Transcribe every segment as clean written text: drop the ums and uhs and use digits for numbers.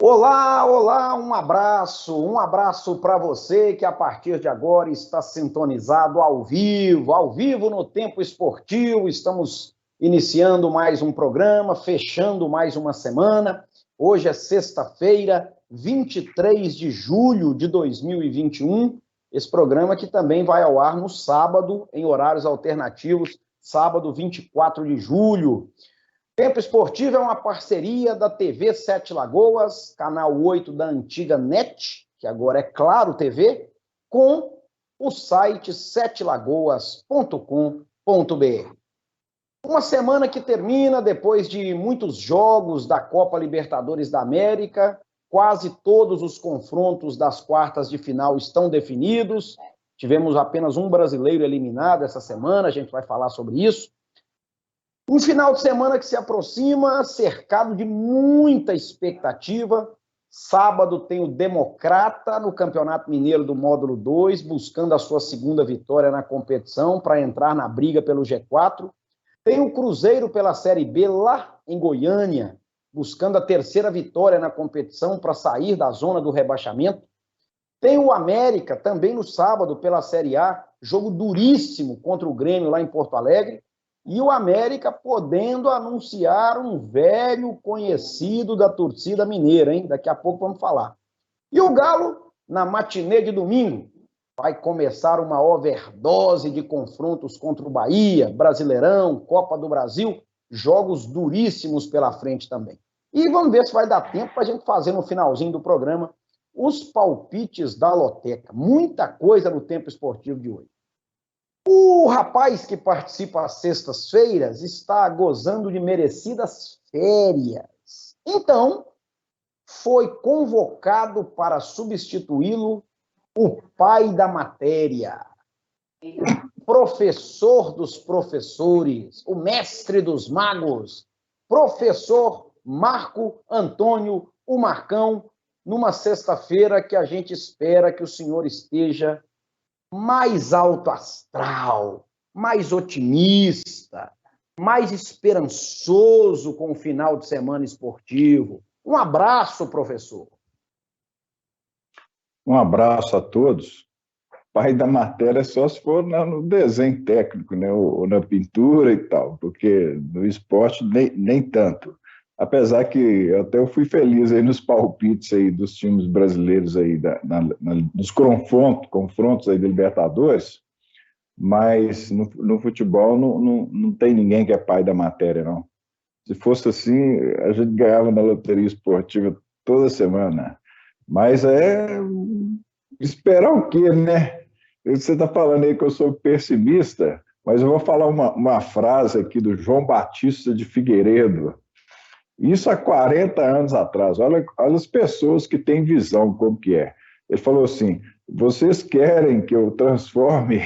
Olá, olá, um abraço para você que a partir de agora está sintonizado ao vivo no Tempo Esportivo. Estamos iniciando mais um programa, fechando mais uma semana. Hoje é sexta-feira, 23 de julho de 2021. Esse programa que também vai ao ar no sábado, em horários alternativos, sábado 24 de julho. Tempo Esportivo é uma parceria da TV Sete Lagoas, canal 8 da antiga NET, que agora é Claro TV, com o site setelagoas.com.br. Uma semana que termina depois de muitos jogos da Copa Libertadores da América, quase todos os confrontos das quartas de final estão definidos. Tivemos apenas um brasileiro eliminado essa semana, a gente vai falar sobre isso. Um final de semana que se aproxima, cercado de muita expectativa. Sábado tem o Democrata no Campeonato Mineiro do Módulo 2, buscando a sua segunda vitória na competição para entrar na briga pelo G4. Tem o Cruzeiro pela Série B lá em Goiânia, buscando a terceira vitória na competição para sair da zona do rebaixamento. Tem o América também no sábado pela Série A, jogo duríssimo contra o Grêmio lá em Porto Alegre. E o América podendo anunciar um velho conhecido da torcida mineira, hein? Daqui a pouco vamos falar. E o Galo, na matinê de domingo, vai começar uma overdose de confrontos contra o Bahia, Brasileirão, Copa do Brasil, jogos duríssimos pela frente também. E vamos ver se vai dar tempo para a gente fazer no finalzinho do programa os palpites da Loteca. Muita coisa no Tempo Esportivo de hoje. O rapaz que participa às sextas-feiras está gozando de merecidas férias. Então, foi convocado para substituí-lo o pai da matéria, o professor dos professores, o mestre dos magos, professor Marco Antônio, o Marcão, numa sexta-feira que a gente espera que o senhor esteja mais alto astral, mais otimista, mais esperançoso com o final de semana esportivo. Um abraço, professor. Um abraço a todos. Pai da matéria só se for no desenho técnico, né? Ou na pintura e tal, porque no esporte nem tanto. Apesar que até eu fui feliz aí nos palpites aí dos times brasileiros aí nos confrontos aí de Libertadores, mas no futebol não tem ninguém que é pai da matéria, não. Se fosse assim, a gente ganhava na loteria esportiva toda semana. Mas esperar o quê, né? Você está falando aí que eu sou pessimista, mas eu vou falar uma frase aqui do João Batista de Figueiredo. Isso há 40 anos atrás. Olha as pessoas que têm visão como que é. Ele falou assim, vocês querem que eu transforme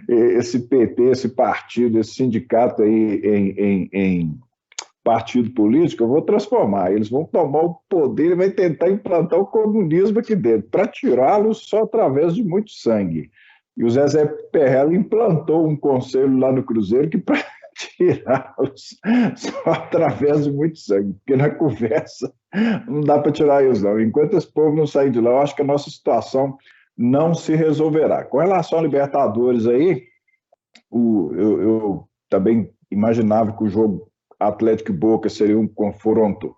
esse PT, esse partido, esse sindicato aí em partido político? Eu vou transformar. Eles vão tomar o poder e vão tentar implantar o comunismo aqui dentro, para tirá-los só através de muito sangue. E o Zezé Perrella implantou um conselho lá no Cruzeiro que para tirá-los só através de muito sangue, porque na conversa não dá para tirar eles não. Enquanto esse povo não sair de lá, eu acho que a nossa situação não se resolverá. Com relação a Libertadores aí, eu também imaginava que o jogo Atlético e Boca seria um confronto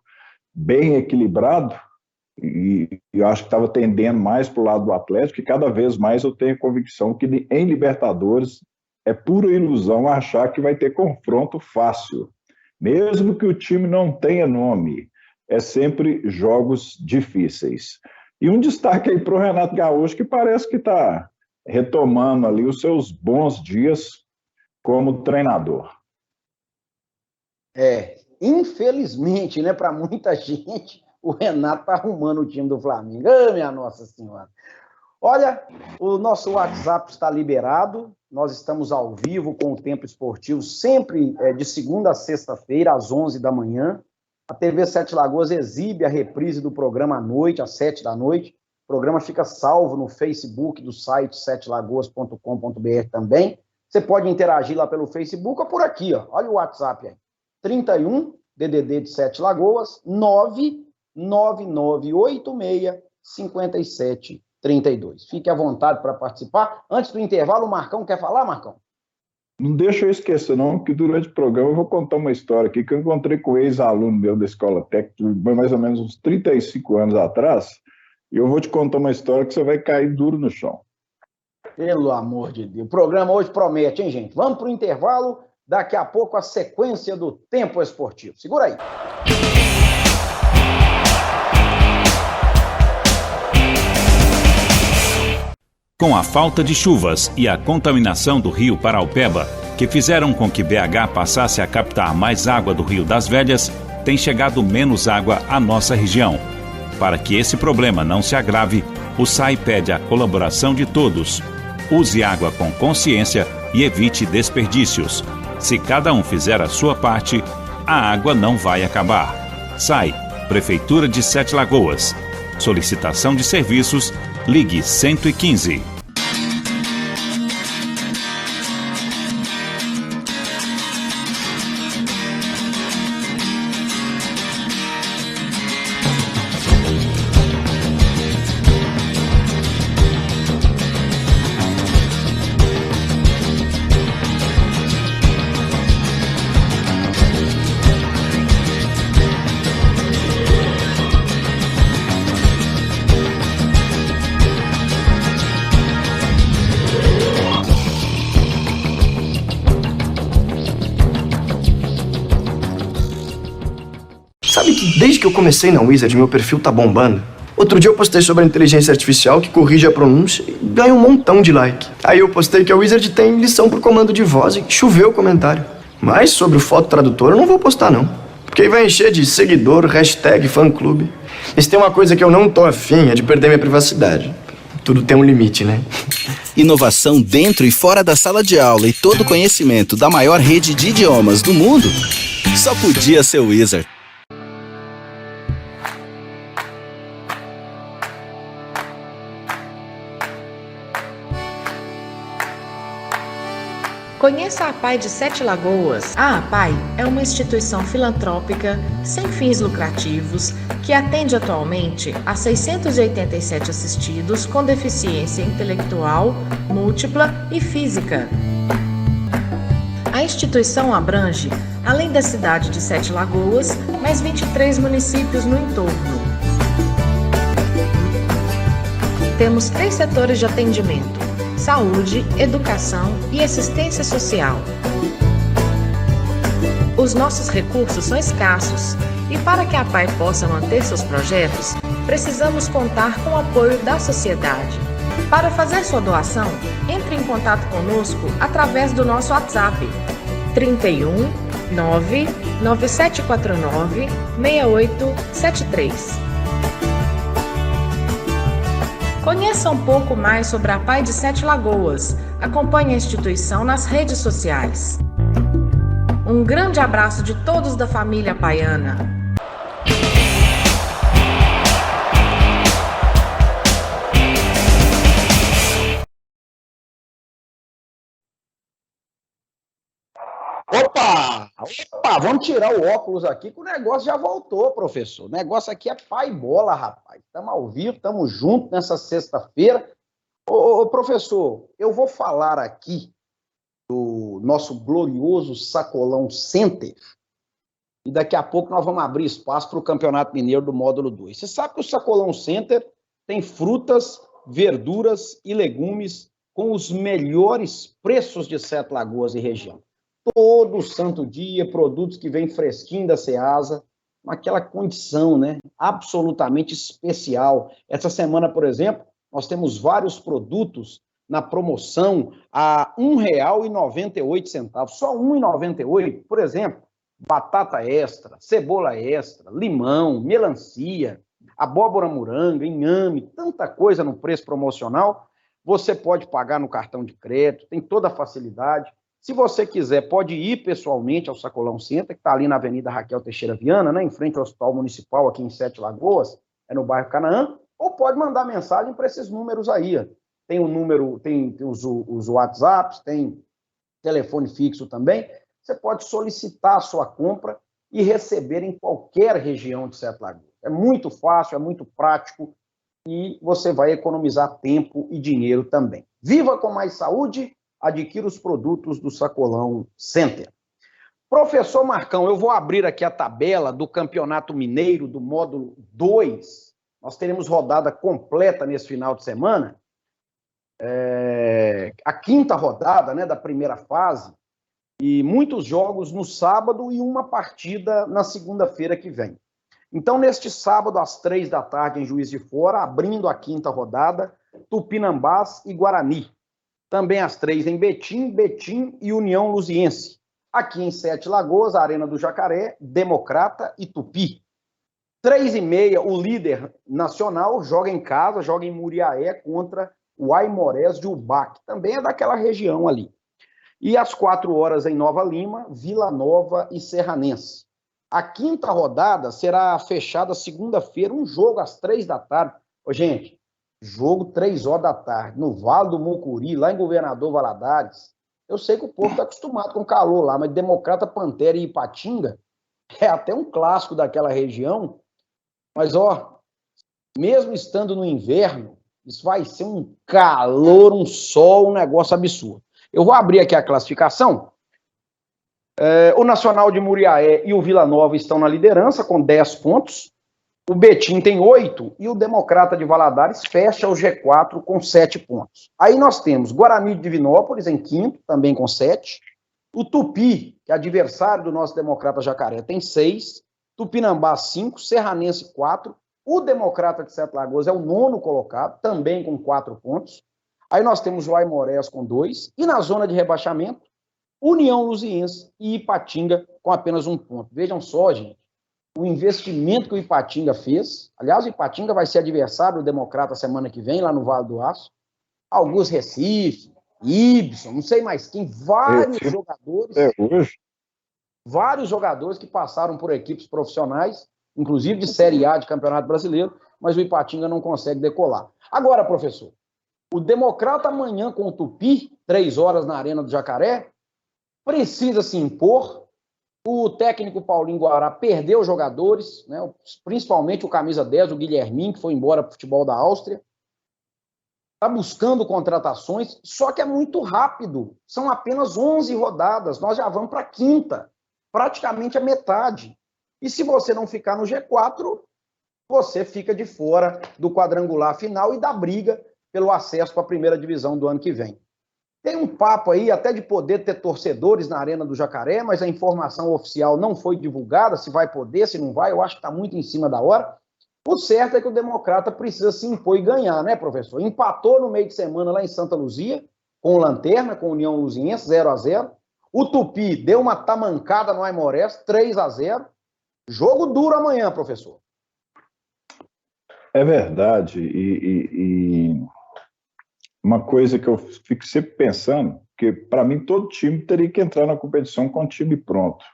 bem equilibrado, e eu acho que estava tendendo mais para o lado do Atlético, e cada vez mais eu tenho a convicção que em Libertadores é pura ilusão achar que vai ter confronto fácil. Mesmo que o time não tenha nome, é sempre jogos difíceis. E um destaque aí para o Renato Gaúcho, que parece que está retomando ali os seus bons dias como treinador. Infelizmente, né, para muita gente, o Renato está arrumando o time do Flamengo. Ah, minha Nossa Senhora. Olha, o nosso WhatsApp está liberado, nós estamos ao vivo com o Tempo Esportivo, sempre de segunda a sexta-feira, às 11 da manhã. A TV Sete Lagoas exibe a reprise do programa à noite, às 7 da noite. O programa fica salvo no Facebook do site setelagoas.com.br também. Você pode interagir lá pelo Facebook ou por aqui, ó. Olha o WhatsApp aí. 31, DDD de Sete Lagoas, 99986-5732. Fique à vontade para participar. Antes do intervalo, o Marcão quer falar, Marcão? Não deixa eu esquecer, não, que durante o programa eu vou contar uma história aqui que eu encontrei com um ex-aluno meu da escola técnica, mais ou menos uns 35 anos atrás, e eu vou te contar uma história que você vai cair duro no chão. Pelo amor de Deus. O programa hoje promete, hein, gente? Vamos para o intervalo. Daqui a pouco a sequência do Tempo Esportivo. Segura aí. Com a falta de chuvas e a contaminação do rio Paraupeba, que fizeram com que BH passasse a captar mais água do Rio das Velhas, tem chegado menos água à nossa região. Para que esse problema não se agrave, o SAI pede a colaboração de todos. Use água com consciência e evite desperdícios. Se cada um fizer a sua parte, a água não vai acabar. SAI, Prefeitura de Sete Lagoas. Solicitação de serviços, ligue 115. Sabe que desde que eu comecei na Wizard, meu perfil tá bombando? Outro dia eu postei sobre a inteligência artificial que corrige a pronúncia e ganha um montão de like. Aí eu postei que a Wizard tem lição por comando de voz e choveu o comentário. Mas sobre o foto tradutor eu não vou postar não. Porque aí vai encher de seguidor, hashtag, fã-clube. E se tem uma coisa que eu não tô afim é de perder minha privacidade. Tudo tem um limite, né? Inovação dentro e fora da sala de aula e todo o conhecimento da maior rede de idiomas do mundo só podia ser o Wizard. Conheça a APAI de Sete Lagoas. A APAI é uma instituição filantrópica sem fins lucrativos que atende atualmente a 687 assistidos com deficiência intelectual, múltipla e física. A instituição abrange, além da cidade de Sete Lagoas, mais 23 municípios no entorno. Temos 3 setores de atendimento: saúde, educação e assistência social. Os nossos recursos são escassos e para que a APAI possa manter seus projetos, precisamos contar com o apoio da sociedade. Para fazer sua doação, entre em contato conosco através do nosso WhatsApp 31 99749 6873. Conheça um pouco mais sobre a APAI de Sete Lagoas. Acompanhe a instituição nas redes sociais. Um grande abraço de todos da família apaiana. Opa, vamos tirar o óculos aqui que o negócio já voltou, professor. O negócio aqui é pai bola, rapaz. Estamos ao vivo, estamos juntos nessa sexta-feira. Ô, professor, eu vou falar aqui do nosso glorioso Sacolão Center e daqui a pouco nós vamos abrir espaço para o Campeonato Mineiro do Módulo 2. Você sabe que o Sacolão Center tem frutas, verduras e legumes com os melhores preços de Sete Lagoas e região. Todo santo dia, produtos que vêm fresquinho da Ceasa, com aquela condição, né, absolutamente especial. Essa semana, por exemplo, nós temos vários produtos na promoção a R$ 1,98, só R$ 1,98. Por exemplo, batata extra, cebola extra, limão, melancia, abóbora moranga, inhame, tanta coisa no preço promocional. Você pode pagar no cartão de crédito, tem toda a facilidade. Se você quiser, pode ir pessoalmente ao Sacolão Center, que está ali na Avenida Raquel Teixeira Viana, né, em frente ao Hospital Municipal, aqui em Sete Lagoas, é no bairro Canaã, ou pode mandar mensagem para esses números aí. Ó. Tem o número, tem os WhatsApps, tem telefone fixo também. Você pode solicitar a sua compra e receber em qualquer região de Sete Lagoas. É muito fácil, é muito prático e você vai economizar tempo e dinheiro também. Viva com mais saúde, adquira os produtos do Sacolão Center. Professor Marcão, eu vou abrir aqui a tabela do Campeonato Mineiro do módulo 2. Nós teremos rodada completa nesse final de semana. A quinta rodada, né, da primeira fase, e muitos jogos no sábado e uma partida na segunda-feira que vem. Então, neste sábado, às 3 da tarde, em Juiz de Fora, abrindo a quinta rodada, Tupinambás e Guarani. Também às 3 em Betim e União Luziense. Aqui em Sete Lagoas, a Arena do Jacaré, Democrata e Tupi. 3h30, o líder nacional joga em casa, joga em Muriaé contra o Aimorés de Ubac. Também é daquela região ali. E às 4 horas em Nova Lima, Vila Nova e Serranense. A quinta rodada será fechada segunda-feira, um jogo às 3 da tarde. Ô, gente, jogo 3 horas da tarde, no Vale do Mucuri, lá em Governador Valadares. Eu sei que o povo está acostumado com calor lá, mas Democrata, Pantera e Ipatinga é até um clássico daquela região. Mas, ó, mesmo estando no inverno, isso vai ser um calor, um sol, um negócio absurdo. Eu vou abrir aqui a classificação. O Nacional de Muriaé e o Vila Nova estão na liderança com 10 pontos. O Betim tem 8 e o Democrata de Valadares fecha o G4 com 7 pontos. Aí nós temos Guarani de Divinópolis em quinto, também com 7. O Tupi, que é adversário do nosso Democrata Jacaré, tem 6. Tupinambá 5, Serranense 4. O Democrata de Sete Lagoas é o 9º colocado, também com 4 pontos. Aí nós temos o Aimorés com 2. E na zona de rebaixamento, União Luziense e Ipatinga com apenas 1 ponto. Vejam só, gente, o investimento que o Ipatinga fez. Aliás, o Ipatinga vai ser adversário do Democrata semana que vem, lá no Vale do Aço. Augusto Recife, Ibson, não sei mais quem, vários jogadores. Vários jogadores que passaram por equipes profissionais, inclusive de Série A de Campeonato Brasileiro, mas o Ipatinga não consegue decolar. Agora, professor, o Democrata amanhã com o Tupi, 3 horas na Arena do Jacaré, precisa se impor. O técnico Paulinho Guará perdeu jogadores, né, principalmente o camisa 10, o Guilherminho, que foi embora para o futebol da Áustria. Está buscando contratações, só que é muito rápido. São apenas 11 rodadas, nós já vamos para a quinta, praticamente a metade. E se você não ficar no G4, você fica de fora do quadrangular final e da briga pelo acesso para a primeira divisão do ano que vem. Tem um papo aí até de poder ter torcedores na Arena do Jacaré, mas a informação oficial não foi divulgada, se vai poder, se não vai, eu acho que está muito em cima da hora. O certo é que o Democrata precisa se impor e ganhar, né, professor? Empatou no meio de semana lá em Santa Luzia, com o Lanterna, com a União Luziense, 0-0. O Tupi deu uma tamancada no Aimorés, 3-0. Jogo duro amanhã, professor. É verdade. E uma coisa que eu fico sempre pensando, que para mim todo time teria que entrar na competição com o time pronto.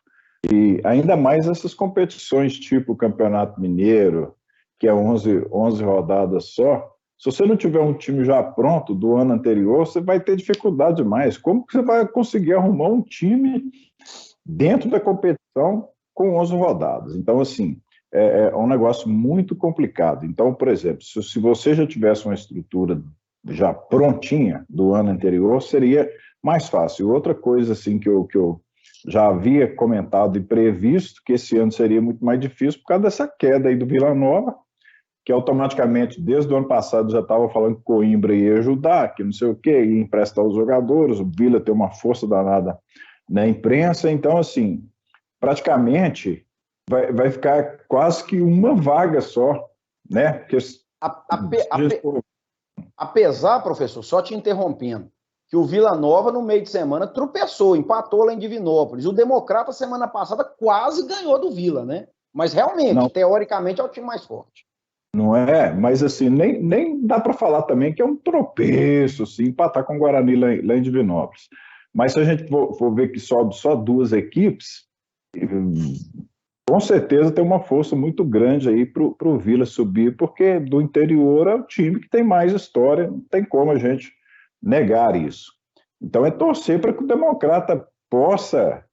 E ainda mais essas competições tipo Campeonato Mineiro, que é 11 rodadas só. Se você não tiver um time já pronto do ano anterior, você vai ter dificuldade demais. Como que você vai conseguir arrumar um time dentro da competição com 11 rodadas? Então, assim, é um negócio muito complicado. Então, por exemplo, se você já tivesse uma estrutura já prontinha do ano anterior, seria mais fácil. Outra coisa, assim, que eu já havia comentado e previsto, que esse ano seria muito mais difícil por causa dessa queda aí do Vila Nova, que automaticamente, desde o ano passado, já estava falando que Coimbra ia ajudar, que não sei o quê, ia emprestar os jogadores, o Vila tem uma força danada na imprensa, então, assim, praticamente vai ficar quase que uma vaga só, né? Porque apesar, professor, só te interrompendo, que o Vila Nova, no meio de semana, tropeçou, empatou lá em Divinópolis. O Democrata, semana passada, quase ganhou do Vila, né? Mas, realmente, teoricamente, é o time mais forte. Não é? Mas, assim, nem dá para falar também que é um tropeço, assim, empatar com o Guarani lá em Divinópolis. Mas se a gente for ver que sobe só 2 equipes, com certeza tem uma força muito grande aí para o Vila subir, porque do interior é o time que tem mais história, não tem como a gente negar isso. Então é torcer para que o Democrata possa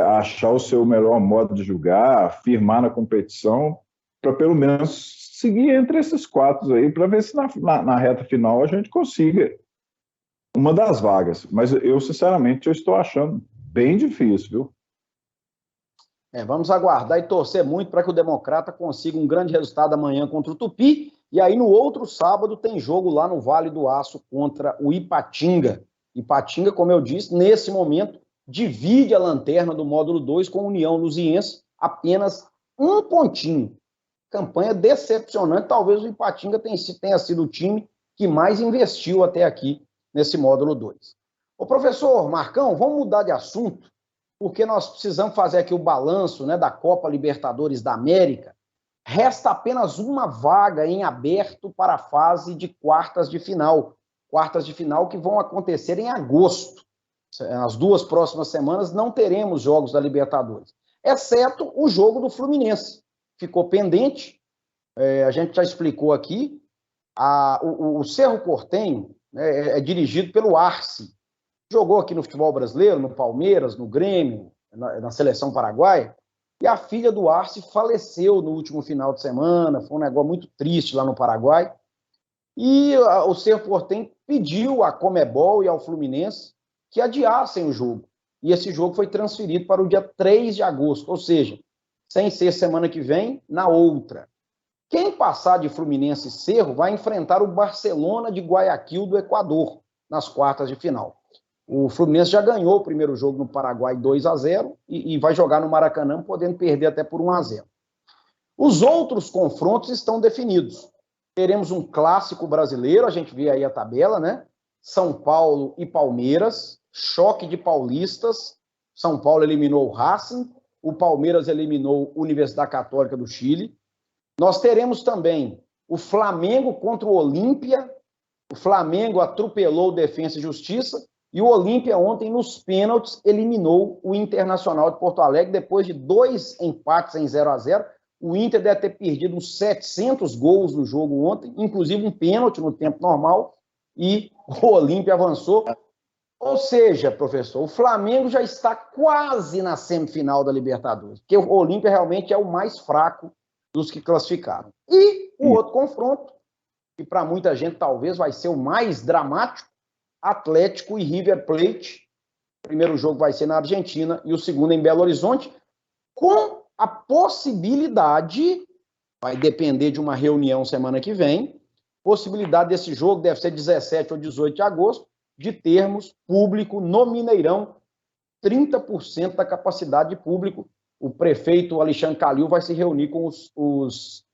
achar o seu melhor modo de jogar, firmar na competição, para pelo menos seguir entre esses 4 aí, para ver se na reta final a gente consiga uma das vagas. Mas eu, sinceramente, eu estou achando bem difícil, viu? Vamos aguardar e torcer muito para que o Democrata consiga um grande resultado amanhã contra o Tupi. E aí, no outro sábado, tem jogo lá no Vale do Aço contra o Ipatinga. Ipatinga, como eu disse, nesse momento, divide a lanterna do módulo 2 com a União Luziense, apenas 1 pontinho. Campanha decepcionante. Talvez o Ipatinga tenha sido o time que mais investiu até aqui nesse módulo 2. Ô, professor Marcão, vamos mudar de assunto, porque nós precisamos fazer aqui o balanço, né, da Copa Libertadores da América. Resta apenas uma vaga em aberto para a fase de quartas de final. Quartas de final que vão acontecer em agosto. Nas 2 próximas semanas não teremos jogos da Libertadores, exceto o jogo do Fluminense. Ficou pendente, a gente já explicou aqui, o Cerro Porteño, né, é dirigido pelo Arce. Jogou aqui no futebol brasileiro, no Palmeiras, no Grêmio, na seleção paraguaia, e a filha do Arce faleceu no último final de semana, foi um negócio muito triste lá no Paraguai, e o Cerro Porteño pediu à Conmebol e ao Fluminense que adiassem o jogo, e esse jogo foi transferido para o dia 3 de agosto, ou seja, sem ser semana que vem, na outra. Quem passar de Fluminense e Cerro vai enfrentar o Barcelona de Guayaquil do Equador, nas quartas de final. O Fluminense já ganhou o primeiro jogo no Paraguai 2-0 e vai jogar no Maracanã, podendo perder até por 1-0. Os outros confrontos estão definidos. Teremos um clássico brasileiro, a gente vê aí a tabela, né? São Paulo e Palmeiras, choque de paulistas. São Paulo eliminou o Racing, o Palmeiras eliminou a Universidade Católica do Chile. Nós teremos também o Flamengo contra o Olímpia. O Flamengo atropelou o Defensa e Justiça. E o Olímpia ontem, nos pênaltis, eliminou o Internacional de Porto Alegre, depois de 2 empates em 0-0. O Inter deve ter perdido uns 700 gols no jogo ontem, inclusive um pênalti no tempo normal, e o Olímpia avançou. Ou seja, professor, o Flamengo já está quase na semifinal da Libertadores, porque o Olímpia realmente é o mais fraco dos que classificaram. E o outro confronto, que para muita gente talvez vai ser o mais dramático, Atlético e River Plate. O primeiro jogo vai ser na Argentina e o segundo em Belo Horizonte, com a possibilidade, vai depender de uma reunião semana que vem, possibilidade desse jogo, deve ser 17 ou 18 de agosto, de termos público no Mineirão, 30% da capacidade de público. O prefeito Alexandre Calil vai se reunir com os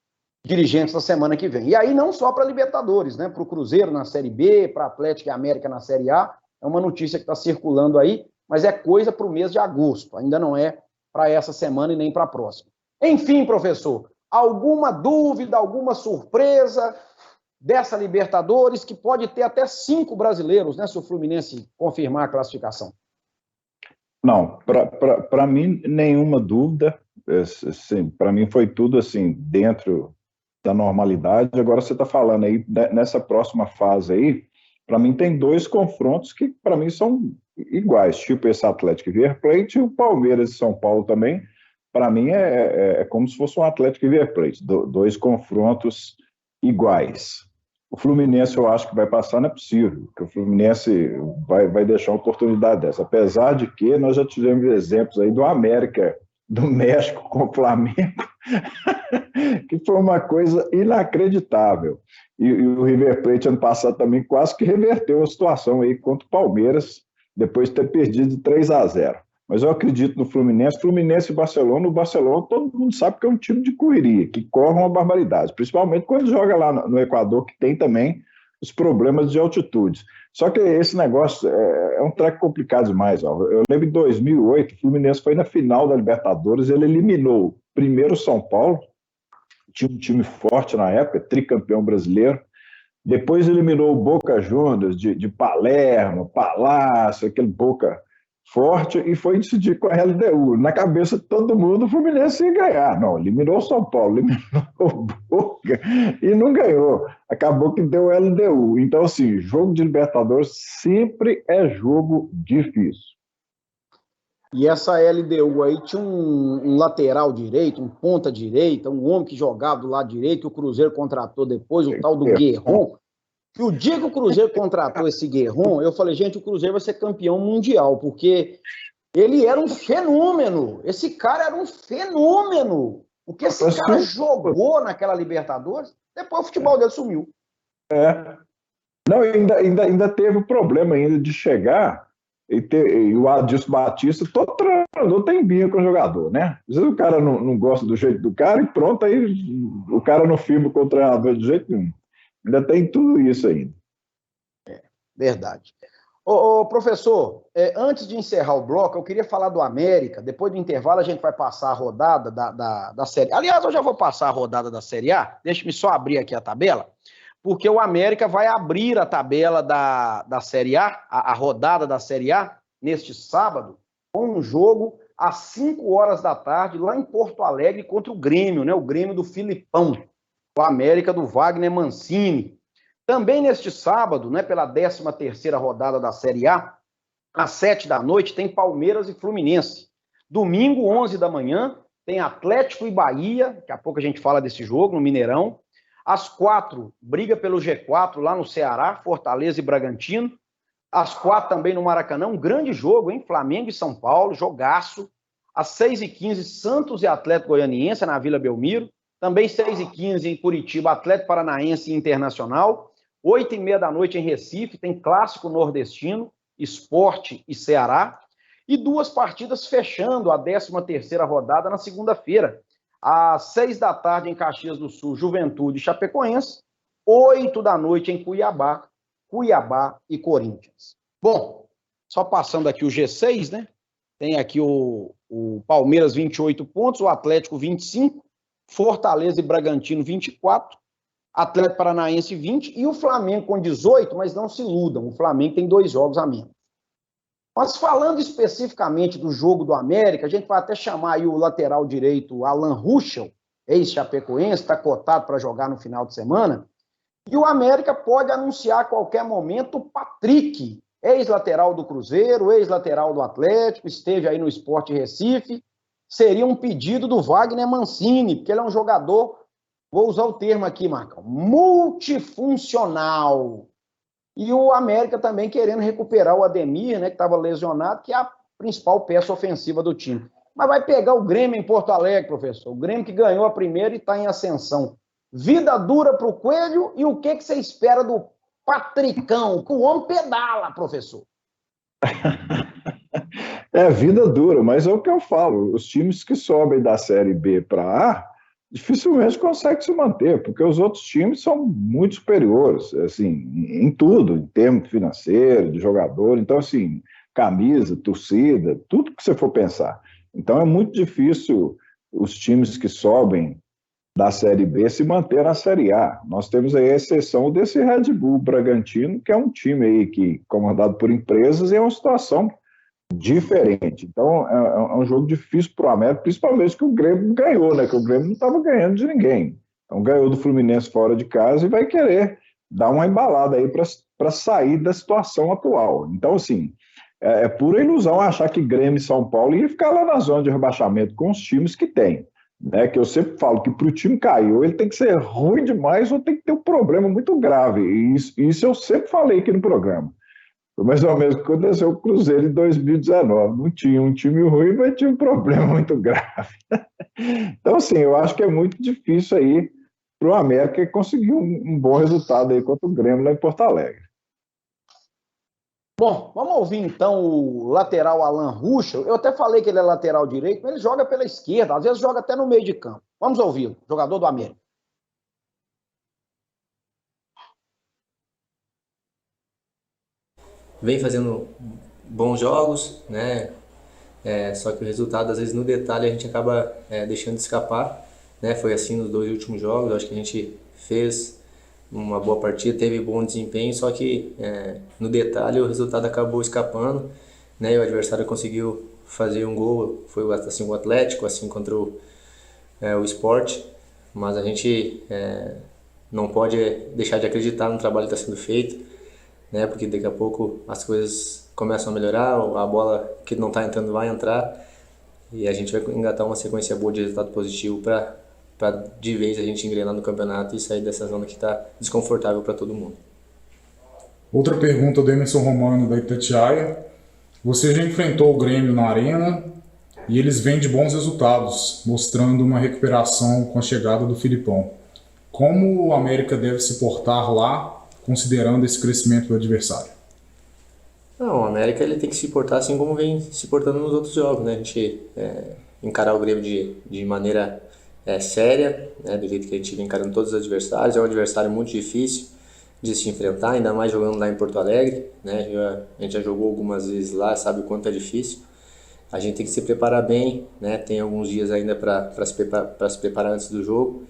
dirigentes na semana que vem. E aí não só para a Libertadores, né? Para o Cruzeiro na Série B, para Atlético e América na Série A, é uma notícia que está circulando aí, mas é coisa para o mês de agosto, ainda não é para essa semana e nem para a próxima. Enfim, professor, alguma dúvida, alguma surpresa dessa Libertadores, que pode ter até 5 brasileiros, né, se o Fluminense confirmar a classificação? Não, para mim, nenhuma dúvida. Para mim foi tudo assim, dentro da normalidade. Agora você está falando aí, nessa próxima fase aí, para mim tem 2 confrontos que para mim são iguais, tipo esse Atlético e River Plate e o Palmeiras e São Paulo também. Para mim é como se fosse um Atlético e River Plate, 2 confrontos iguais. O Fluminense eu acho que vai passar, não é possível, que o Fluminense vai deixar uma oportunidade dessa, apesar de que nós já tivemos exemplos aí do América, do México com o Flamengo, que foi uma coisa inacreditável. E o River Plate ano passado também quase que reverteu a situação aí contra o Palmeiras, depois de ter perdido de 3-0. Mas eu acredito no Fluminense e Barcelona. O Barcelona todo mundo sabe que é um time de correria, que corre uma barbaridade, principalmente quando joga lá no Equador, que tem também os problemas de altitude. Só que esse negócio é um treco complicado demais. Ó. Eu lembro em 2008, o Fluminense foi na final da Libertadores, ele eliminou primeiro o São Paulo, tinha um time forte na época, tricampeão brasileiro, depois eliminou o Boca Juniors de Palermo, Palácio, aquele Boca forte, e foi decidir com a LDU. Na cabeça de todo mundo, o Fluminense ia ganhar. Não, eliminou o São Paulo, eliminou o Boca e não ganhou. Acabou que deu LDU. Então, assim, jogo de Libertadores sempre é jogo difícil. E essa LDU aí tinha um lateral direito, um ponta direita, um homem que jogava do lado direito, que o Cruzeiro contratou depois, o tal do Guerron. Que o dia que o Cruzeiro contratou esse Guerron, eu falei, gente, o Cruzeiro vai ser campeão mundial, porque ele era um fenômeno. Esse cara era um fenômeno. O que esse cara jogou naquela Libertadores, depois o futebol dele sumiu. Não, ainda teve o problema ainda de chegar e o Adilson Batista, todo treinador tem birra com o jogador, né? Às vezes o cara não gosta do jeito do cara e pronto, aí o cara não firma com o treinador de jeito nenhum. Ainda tem tudo isso ainda. Verdade. Ô, professor, antes de encerrar o bloco, eu queria falar do América. Depois do intervalo, a gente vai passar a rodada da Série A. Aliás, eu já vou passar a rodada da Série A. Deixa-me só abrir aqui a tabela, porque o América vai abrir a tabela da Série A rodada da Série A, neste sábado, com um jogo às 5 horas da tarde, lá em Porto Alegre, contra o Grêmio, né? O Grêmio do Filipão, o América do Wagner Mancini. Também neste sábado, né, pela 13ª rodada da Série A, às 7 da noite, tem Palmeiras e Fluminense. Domingo, 11 da manhã, tem Atlético e Bahia, daqui a pouco a gente fala desse jogo, no Mineirão. Às 4, briga pelo G4 lá no Ceará, Fortaleza e Bragantino. Às 4 também no Maracanã, um grande jogo, hein? Flamengo e São Paulo, jogaço. Às 6h15, Santos e Atlético Goianiense, na Vila Belmiro. Também 6h15 em Curitiba, Atlético Paranaense e Internacional. 8h30 da noite em Recife, tem Clássico Nordestino, Sport e Ceará. E 2 partidas fechando a 13ª rodada na segunda-feira. Às 6 da tarde em Caxias do Sul, Juventude e Chapecoense. 8 da noite em Cuiabá e Corinthians. Bom, só passando aqui o G6, né? Tem aqui o Palmeiras 28 pontos, o Atlético 25, Fortaleza e Bragantino 24, Atlético Paranaense 20 e o Flamengo com 18, mas não se iludam, o Flamengo tem 2 jogos a menos. Mas falando especificamente do jogo do América, a gente vai até chamar aí o lateral direito Alan Ruschel, ex-chapecoense, está cotado para jogar no final de semana, e o América pode anunciar a qualquer momento o Patrick, ex-lateral do Cruzeiro, ex-lateral do Atlético, esteve aí no Sport Recife, seria um pedido do Wagner Mancini, porque ele é um jogador, vou usar o termo aqui, Marcão, multifuncional. E o América também querendo recuperar o Ademir, né, que estava lesionado, que é a principal peça ofensiva do time. Mas vai pegar o Grêmio em Porto Alegre, professor. O Grêmio que ganhou a primeira e está em ascensão. Vida dura para o Coelho, e o que você espera do Patricão? O homem pedala, professor. Vida dura, mas é o que eu falo. Os times que sobem da Série B para A dificilmente conseguem se manter, porque os outros times são muito superiores, assim, em tudo, em termos financeiro, de jogador. Então, assim, camisa, torcida, tudo que você for pensar. Então, é muito difícil os times que sobem da Série B se manter na Série A. Nós temos aí a exceção desse Red Bull Bragantino, que é um time aí que, comandado por empresas, e é uma situação diferente. Então, é um jogo difícil para o América, principalmente que o Grêmio ganhou, né? Que o Grêmio não estava ganhando de ninguém. Então, ganhou do Fluminense fora de casa e vai querer dar uma embalada aí para sair da situação atual. Então, assim, é pura ilusão achar que Grêmio e São Paulo ia ficar lá na zona de rebaixamento com os times que tem. Né, que eu sempre falo que para o time cair, ou ele tem que ser ruim demais, ou tem que ter um problema muito grave. E isso eu sempre falei aqui no programa. Foi mais ou menos o que aconteceu com o Cruzeiro em 2019. Não tinha um time ruim, mas tinha um problema muito grave. Então, assim, eu acho que é muito difícil aí para o América conseguir um bom resultado aí contra o Grêmio lá em Porto Alegre. Bom, vamos ouvir então o lateral Alan Ruschel. Eu até falei que ele é lateral direito, mas ele joga pela esquerda, às vezes joga até no meio de campo. Vamos ouvi-lo, jogador do América. Vem fazendo bons jogos, né? Só que o resultado, às vezes, no detalhe, a gente acaba deixando de escapar, né? Foi assim nos 2 últimos jogos, eu acho que a gente fez uma boa partida, teve bom desempenho, só que no detalhe o resultado acabou escapando, né? E o adversário conseguiu fazer um gol, foi assim o Atlético, assim contra o Sport, mas a gente não pode deixar de acreditar no trabalho que está sendo feito, né? Porque daqui a pouco as coisas começam a melhorar, a bola que não está entrando vai entrar e a gente vai engatar uma sequência boa de resultado positivo para de vez a gente engrenar no campeonato e sair dessa zona que está desconfortável para todo mundo. Outra pergunta do Emerson Romano, da Itatiaia. Você já enfrentou o Grêmio na arena e eles vêm de bons resultados, mostrando uma recuperação com a chegada do Filipão. Como o América deve se portar lá, considerando esse crescimento do adversário? Não, o América ele tem que se portar assim como vem se portando nos outros jogos, né? A gente encarar o Grêmio de maneira séria, né? Do jeito que a gente vem encarando todos os adversários. É um adversário muito difícil de se enfrentar, ainda mais jogando lá em Porto Alegre, né? A gente já jogou algumas vezes lá, sabe o quanto é difícil. A gente tem que se preparar bem, né? Tem alguns dias ainda para se preparar antes do jogo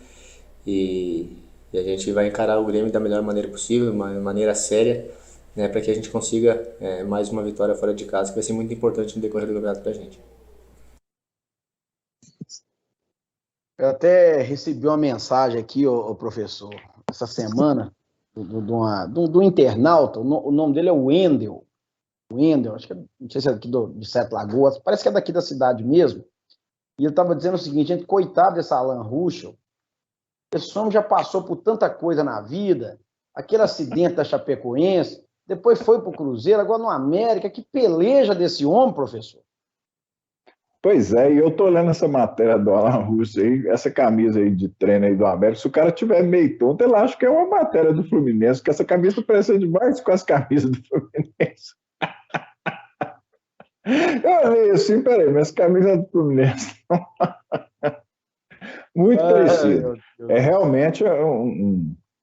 e a gente vai encarar o Grêmio da melhor maneira possível, uma maneira séria, né? Para que a gente consiga mais uma vitória fora de casa, que vai ser muito importante no decorrer do campeonato para a gente. Eu até recebi uma mensagem aqui, ô professor, essa semana, do internauta. O nome dele é Wendel. Wendel, acho que não sei se é aqui de Sete Lagoas, parece que é daqui da cidade mesmo. E ele estava dizendo o seguinte: gente, coitado desse Alan Ruschel, esse homem já passou por tanta coisa na vida, aquele acidente da Chapecoense, depois foi para o Cruzeiro, agora no América, que peleja desse homem, professor. Pois é, e eu tô olhando essa matéria do Alan Ruschel aí, essa camisa aí de treino aí do América, se o cara tiver meio tonto, ele acha que é uma matéria do Fluminense, que essa camisa parece demais com as camisas do Fluminense. Eu olhei assim, peraí, mas essa camisa é do Fluminense. Muito parecido. Realmente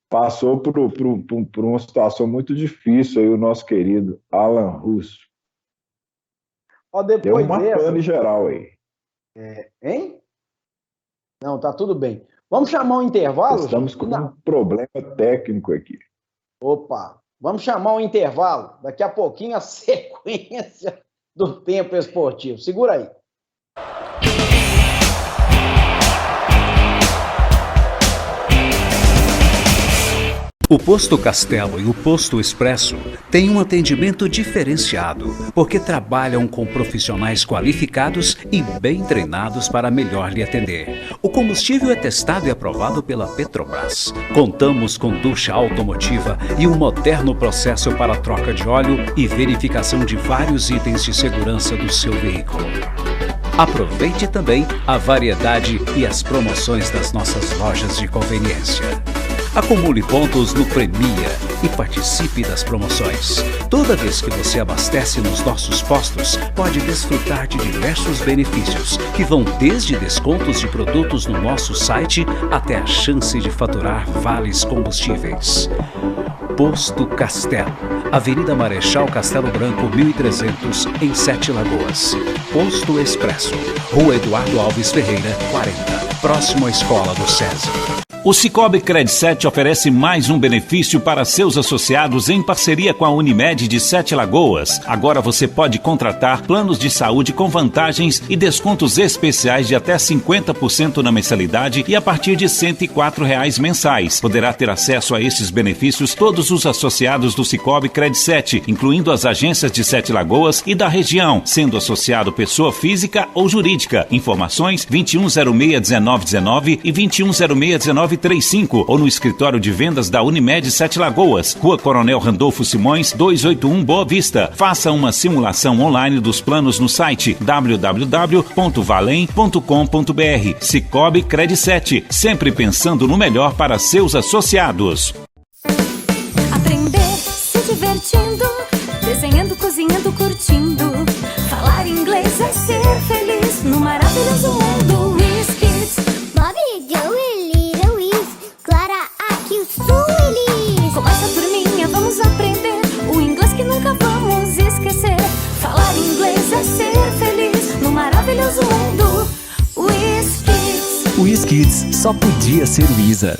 passou por uma situação muito difícil aí o nosso querido Alan Ruschel. Deu uma pane geral aí. Hein? Não, tá tudo bem. Vamos chamar um intervalo? Estamos com um problema técnico aqui. Opa, vamos chamar um intervalo. Daqui a pouquinho a sequência do tempo esportivo. Segura aí. O Posto Castelo e o Posto Expresso têm um atendimento diferenciado, porque trabalham com profissionais qualificados e bem treinados para melhor lhe atender. O combustível é testado e aprovado pela Petrobras. Contamos com ducha automotiva e um moderno processo para troca de óleo e verificação de vários itens de segurança do seu veículo. Aproveite também a variedade e as promoções das nossas lojas de conveniência. Acumule pontos no Premia e participe das promoções. Toda vez que você abastece nos nossos postos, pode desfrutar de diversos benefícios, que vão desde descontos de produtos no nosso site até a chance de faturar vales combustíveis. Posto Castelo, Avenida Marechal Castelo Branco, 1300, em Sete Lagoas. Posto Expresso, Rua Eduardo Alves Ferreira, 40, próximo à Escola do SESI. O Cicobi Cred7 oferece mais um benefício para seus associados em parceria com a Unimed de Sete Lagoas. Agora você pode contratar planos de saúde com vantagens e descontos especiais de até 50% na mensalidade e a partir de R$ 104 mensais. Poderá ter acesso a esses benefícios todos os associados do Cicobi Cred7, incluindo as agências de Sete Lagoas e da região, sendo associado pessoa física ou jurídica. Informações 2106-1919 e 2106-1935 ou no escritório de vendas da Unimed Sete Lagoas, Rua Coronel Randolfo Simões, 281 Boa Vista. Faça uma simulação online dos planos no site www.valem.com.br. Cicobi Cred7, sempre pensando no melhor para seus associados. Aprender se divertindo, desenhando, cozinhando, curtindo. Falar inglês é ser feliz no maravilhoso mundo WizKids. Bobby, Joey, Little Wiz, Clara, aqui o Sueli. Com essa turminha vamos aprender o inglês que nunca vamos esquecer. Falar inglês é ser feliz no maravilhoso mundo WizKids. WizKids só podia ser Wizard.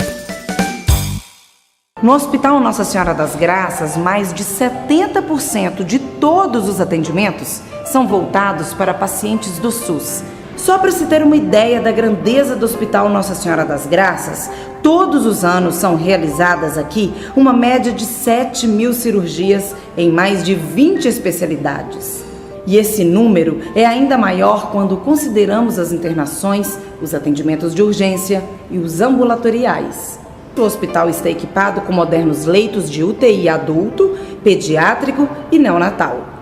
No Hospital Nossa Senhora das Graças, mais de 70% de todos os atendimentos são voltados para pacientes do SUS. Só para se ter uma ideia da grandeza do Hospital Nossa Senhora das Graças, Todos os anos são realizadas aqui uma média de 7.000 cirurgias em mais de 20 especialidades. E esse número é ainda maior quando consideramos as internações, os atendimentos de urgência e os ambulatoriais. O hospital está equipado com modernos leitos de UTI adulto, pediátrico e neonatal.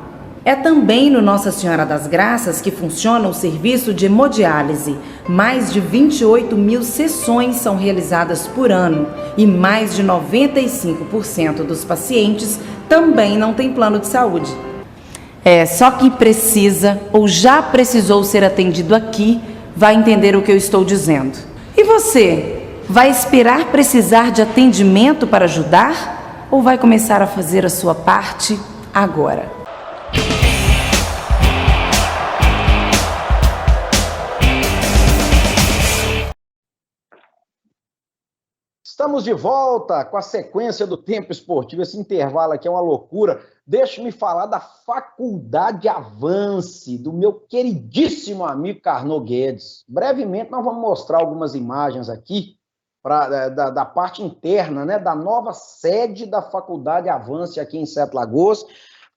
É também no Nossa Senhora das Graças que funciona o serviço de hemodiálise. Mais de 28.000 sessões são realizadas por ano e mais de 95% dos pacientes também não têm plano de saúde. Só quem precisa ou já precisou ser atendido aqui vai entender o que eu estou dizendo. E você, vai esperar precisar de atendimento para ajudar ou vai começar a fazer a sua parte agora? Estamos de volta com a sequência do Tempo Esportivo. Esse intervalo aqui é uma loucura. Deixe-me falar da Faculdade Avance, do meu queridíssimo amigo Carnot Guedes. Brevemente nós vamos mostrar algumas imagens aqui da parte interna, né, da nova sede da Faculdade Avance aqui em Sete Lagoas.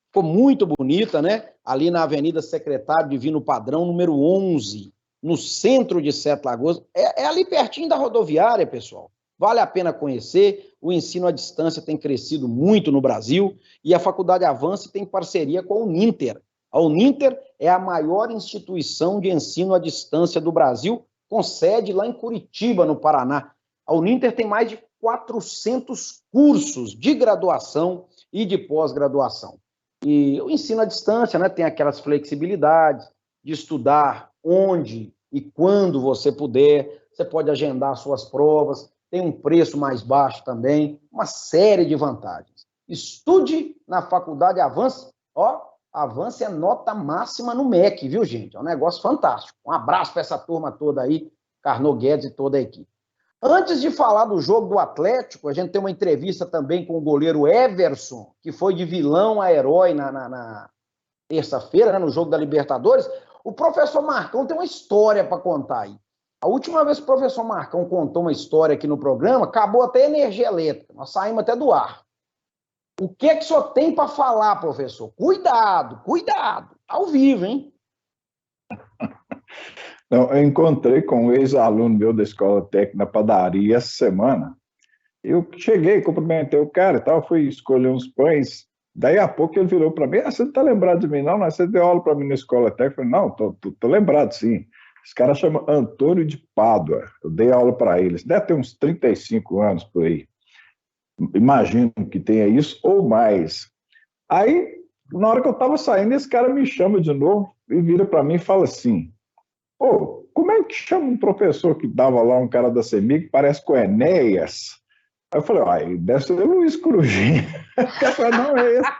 Ficou muito bonita, né? Ali na Avenida Secretário Divino Padrão, número 11, no centro de Sete Lagoas. É ali pertinho da rodoviária, pessoal. Vale a pena conhecer, o ensino à distância tem crescido muito no Brasil e a Faculdade Avance tem parceria com a Uninter. A Uninter é a maior instituição de ensino à distância do Brasil, com sede lá em Curitiba, no Paraná. A Uninter tem mais de 400 cursos de graduação e de pós-graduação. E o ensino à distância, né, tem aquelas flexibilidades de estudar onde e quando você puder, você pode agendar suas provas, tem um preço mais baixo também, uma série de vantagens. Estude na Faculdade Avance. Ó, Avance é nota máxima no MEC, viu, gente? É um negócio fantástico. Um abraço para essa turma toda aí, Carnot Guedes e toda a equipe. Antes de falar do jogo do Atlético, a gente tem uma entrevista também com o goleiro Everson, que foi de vilão a herói na terça-feira, né, no jogo da Libertadores. O professor Marcão tem uma história para contar aí. A última vez que o professor Marcão contou uma história aqui no programa, acabou até a energia elétrica, nós saímos até do ar. O que é que o senhor tem para falar, professor? Cuidado, cuidado, ao vivo, hein? Não, eu encontrei com um ex-aluno meu da escola técnica na padaria essa semana. Eu cheguei, cumprimentei o cara e tal, fui escolher uns pães. Daí a pouco ele virou para mim: você não está lembrado de mim, não? Você deu aula para mim na escola técnica? Eu falei: não, tô lembrado, sim. Esse cara chama Antônio de Pádua. Eu dei aula para eles. Deve ter uns 35 anos por aí. Imagino que tenha isso ou mais. Aí, na hora que eu estava saindo, esse cara me chama de novo e vira para mim e fala assim: pô, como é que chama um professor que dava lá, um cara da CEMIG, que parece com Enéas? Aí eu falei: deve ser o Luiz Corujinha. Eu falei: não, é esse.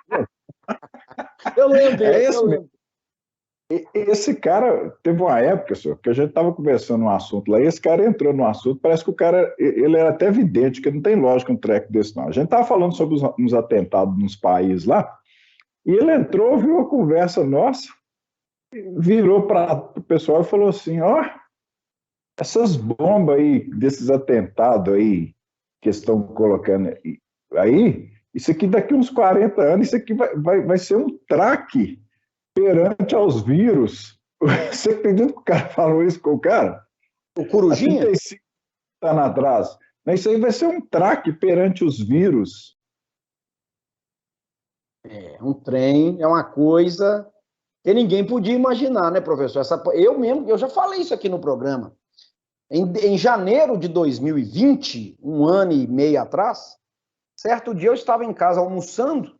Eu lembro dele, é esse mesmo. Esse cara, teve uma época, senhor, que a gente estava conversando um assunto lá, e esse cara entrou no assunto, parece que o cara, ele era até vidente, que não tem lógica um treco desse não. A gente estava falando sobre uns atentados nos países lá, e ele entrou, viu a conversa nossa, virou para o pessoal e falou assim: ó, essas bombas aí, desses atentados aí, que estão colocando aí, isso aqui daqui uns 40 anos, isso aqui vai ser um traque perante aos vírus. Você acredita que o cara falou isso com o cara? O Corujinha? 35 anos atrás. Isso aí vai ser um traque perante os vírus. É, um trem é uma coisa que ninguém podia imaginar, né, professor? Eu já falei isso aqui no programa. Em janeiro de 2020, um ano e meio atrás, certo dia eu estava em casa almoçando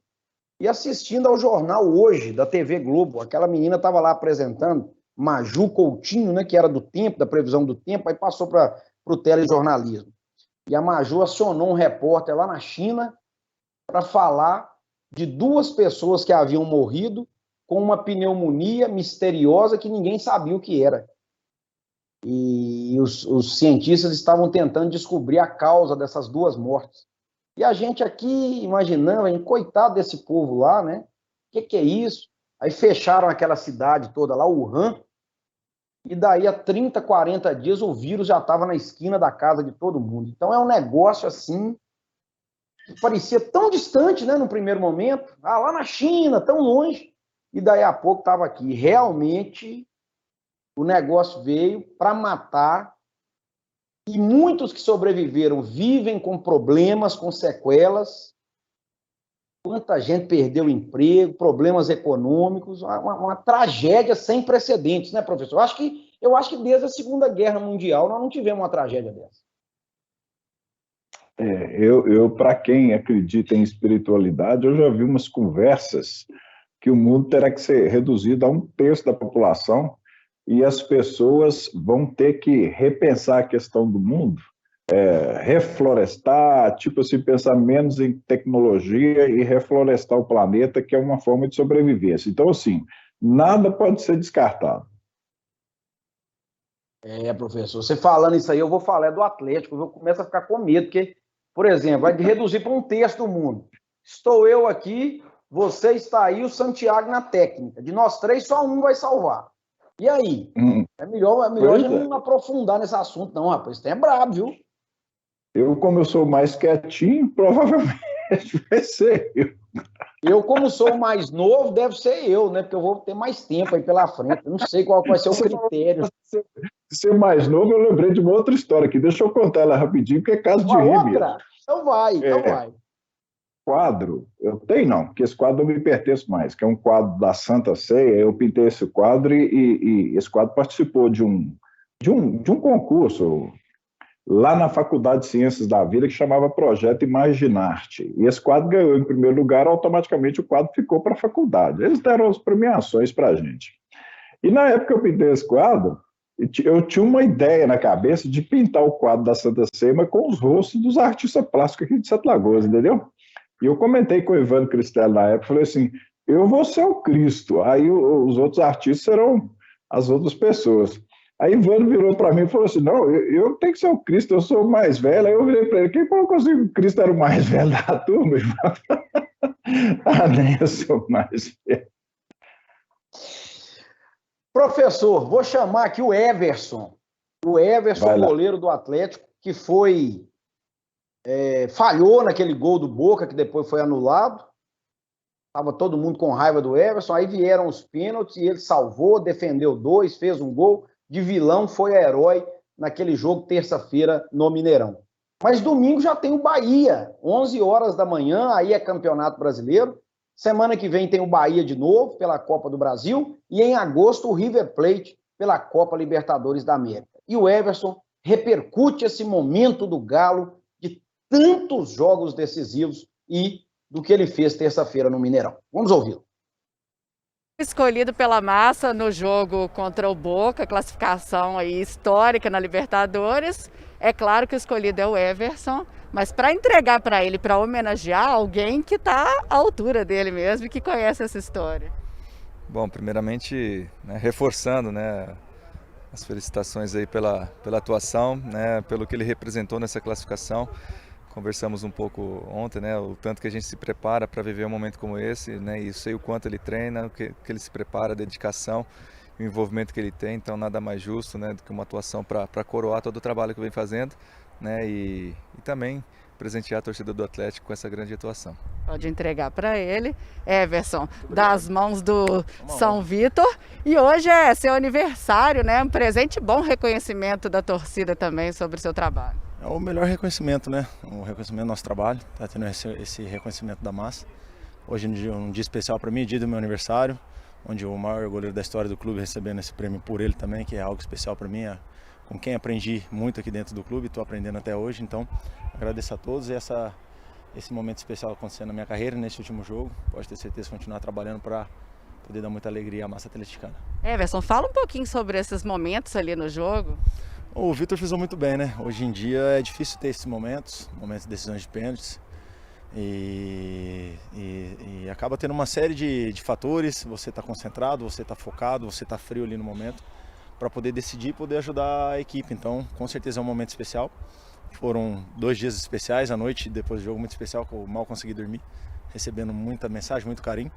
e assistindo ao jornal Hoje, da TV Globo. Aquela menina estava lá apresentando, Maju Coutinho, né, que era do tempo, da previsão do tempo, aí passou para o telejornalismo. E a Maju acionou um repórter lá na China para falar de 2 pessoas que haviam morrido com uma pneumonia misteriosa que ninguém sabia o que era. E os cientistas estavam tentando descobrir a causa dessas 2 mortes. E a gente aqui imaginando, coitado desse povo lá, né? O que é isso? Aí fecharam aquela cidade toda lá, Wuhan, e daí a 30, 40 dias o vírus já estava na esquina da casa de todo mundo. Então é um negócio assim, que parecia tão distante, né, no primeiro momento, lá na China, tão longe, e daí a pouco estava aqui. Realmente o negócio veio para matar, e muitos que sobreviveram vivem com problemas, com sequelas. Quanta gente perdeu o emprego, problemas econômicos, uma tragédia sem precedentes, né, professor? Eu acho que desde a Segunda Guerra Mundial nós não tivemos uma tragédia dessa. Eu para quem acredita em espiritualidade, eu já vi umas conversas que o mundo terá que ser reduzido a 1/3 da população e as pessoas vão ter que repensar a questão do mundo, reflorestar, tipo assim, pensar menos em tecnologia e reflorestar o planeta, que é uma forma de sobrevivência. Então, assim, nada pode ser descartado. Professor, você falando isso aí, eu vou falar do Atlético, eu começo a ficar com medo, porque, por exemplo, vai reduzir para 1/3 do mundo. Estou eu aqui, você está aí, o Santiago na técnica. De nós três, só um vai salvar. E aí? É melhor a gente não aprofundar nesse assunto, não, rapaz. Isso é brabo, viu? Como eu sou mais quietinho, provavelmente vai ser eu. Eu, como sou o mais novo, deve ser eu, né? Porque eu vou ter mais tempo aí pela frente. Eu não sei qual vai ser o critério. Ser mais novo, eu lembrei de uma outra história aqui. Deixa eu contar ela rapidinho, porque é caso de rir mesmo. Então vai. Quadro, eu tenho não, porque esse quadro não me pertence mais, que é um quadro da Santa Ceia. Eu pintei esse quadro e esse quadro participou de um concurso lá na Faculdade de Ciências da Vida, que chamava Projeto Imaginarte. E esse quadro ganhou em primeiro lugar, automaticamente o quadro ficou para a faculdade. Eles deram as premiações para a gente. E na época que eu pintei esse quadro, eu tinha uma ideia na cabeça de pintar o quadro da Santa Ceia, mas com os rostos dos artistas plásticos aqui de Sete Lagoas, entendeu? E eu comentei com o Ivano Cristelli na época, falei assim, eu vou ser o Cristo, aí os outros artistas serão as outras pessoas. Aí Ivano virou para mim e falou assim, não, eu tenho que ser o Cristo, eu sou o mais velho. Aí eu virei para ele, quem falou que o Cristo era o mais velho da turma? Nem eu sou o mais velho. Professor, vou chamar aqui o Everson, goleiro do Atlético, que falhou naquele gol do Boca, que depois foi anulado. Estava todo mundo com raiva do Everson, aí vieram os pênaltis e ele salvou, defendeu 2, fez um gol. De vilão foi herói naquele jogo terça-feira no Mineirão. Mas domingo já tem o Bahia, 11 horas da manhã, aí é Campeonato Brasileiro. Semana que vem tem o Bahia de novo, pela Copa do Brasil, e em agosto o River Plate, pela Copa Libertadores da América. E o Everson repercute esse momento do Galo, de tantos jogos decisivos e do que ele fez terça-feira no Mineirão. Vamos ouvi-lo. Escolhido pela massa no jogo contra o Boca, classificação aí histórica na Libertadores. É claro que o escolhido é o Everson, mas para entregar para ele, para homenagear alguém que está à altura dele mesmo e que conhece essa história. Bom, primeiramente, reforçando, as felicitações aí pela atuação, pelo que ele representou nessa classificação. Conversamos um pouco ontem, o tanto que a gente se prepara para viver um momento como esse, e eu sei o quanto ele treina, o que ele se prepara, a dedicação, o envolvimento que ele tem, então nada mais justo do que uma atuação para coroar todo o trabalho que vem fazendo, e também presentear a torcida do Atlético com essa grande atuação. Pode entregar para ele, Everson, das mãos do São Vitor, e hoje é seu aniversário, um presente bom, reconhecimento da torcida também sobre o seu trabalho. É o melhor reconhecimento, o reconhecimento do nosso trabalho, tá tendo esse reconhecimento da massa. Hoje é um dia especial para mim, dia do meu aniversário, onde o maior goleiro da história do clube recebendo esse prêmio por ele também, que é algo especial para mim, com quem aprendi muito aqui dentro do clube, estou aprendendo até hoje, então agradeço a todos e esse momento especial acontecendo na minha carreira, nesse último jogo, pode ter certeza de continuar trabalhando para poder dar muita alegria à massa atleticana. Everson, fala um pouquinho sobre esses momentos ali no jogo. O Vitor fez muito bem, Hoje em dia é difícil ter esses momentos de decisões de pênaltis e acaba tendo uma série de fatores, você está concentrado, você está focado, você está frio ali no momento para poder decidir e poder ajudar a equipe, então com certeza é um momento especial. Foram 2 dias especiais, a noite depois do jogo muito especial, que eu mal consegui dormir, recebendo muita mensagem, muito carinho.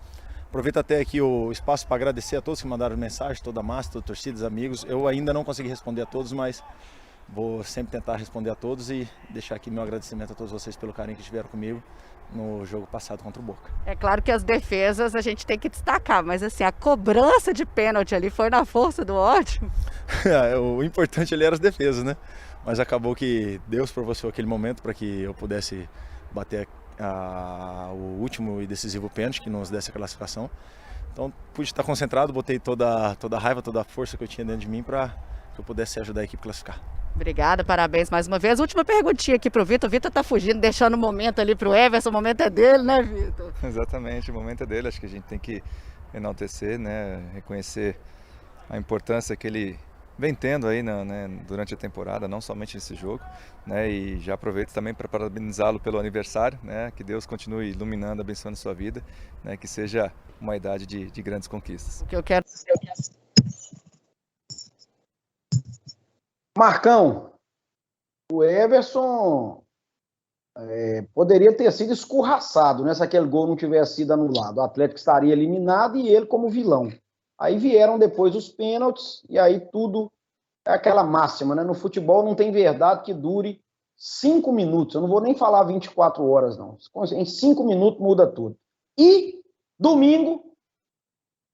Aproveito até aqui o espaço para agradecer a todos que mandaram mensagem, toda a massa, toda a torcida, os amigos. Eu ainda não consegui responder a todos, mas vou sempre tentar responder a todos e deixar aqui meu agradecimento a todos vocês pelo carinho que tiveram comigo no jogo passado contra o Boca. É claro que as defesas a gente tem que destacar, mas assim, a cobrança de pênalti ali foi na força do ódio. O importante ali era as defesas, né? Mas acabou que Deus proporcionou aquele momento para que eu pudesse bater o último e decisivo pênalti que nos desse a classificação. Então pude estar concentrado, botei toda a raiva, toda a força que eu tinha dentro de mim para que eu pudesse ajudar a equipe a classificar. Obrigada, parabéns mais uma vez. Última perguntinha aqui pro Vitor. O Vitor tá fugindo, deixando o momento ali pro Everson. O momento é dele, né, Vitor? Exatamente, o momento é dele. Acho que a gente tem que enaltecer, né, reconhecer a importância que ele vem tendo aí, né, durante a temporada, não somente nesse jogo, né, e já aproveito também para parabenizá-lo pelo aniversário, né, que Deus continue iluminando, abençoando sua vida, né, que seja uma idade de grandes conquistas. O que eu quero... Marcão, o Everson poderia ter sido escorraçado, né, se aquele gol não tivesse sido anulado. O Atlético estaria eliminado e ele como vilão. Aí vieram depois os pênaltis e aí tudo é aquela máxima, né? No futebol não tem verdade que dure 5 minutos. Eu não vou nem falar 24 horas, não. Em 5 minutos muda tudo. E domingo,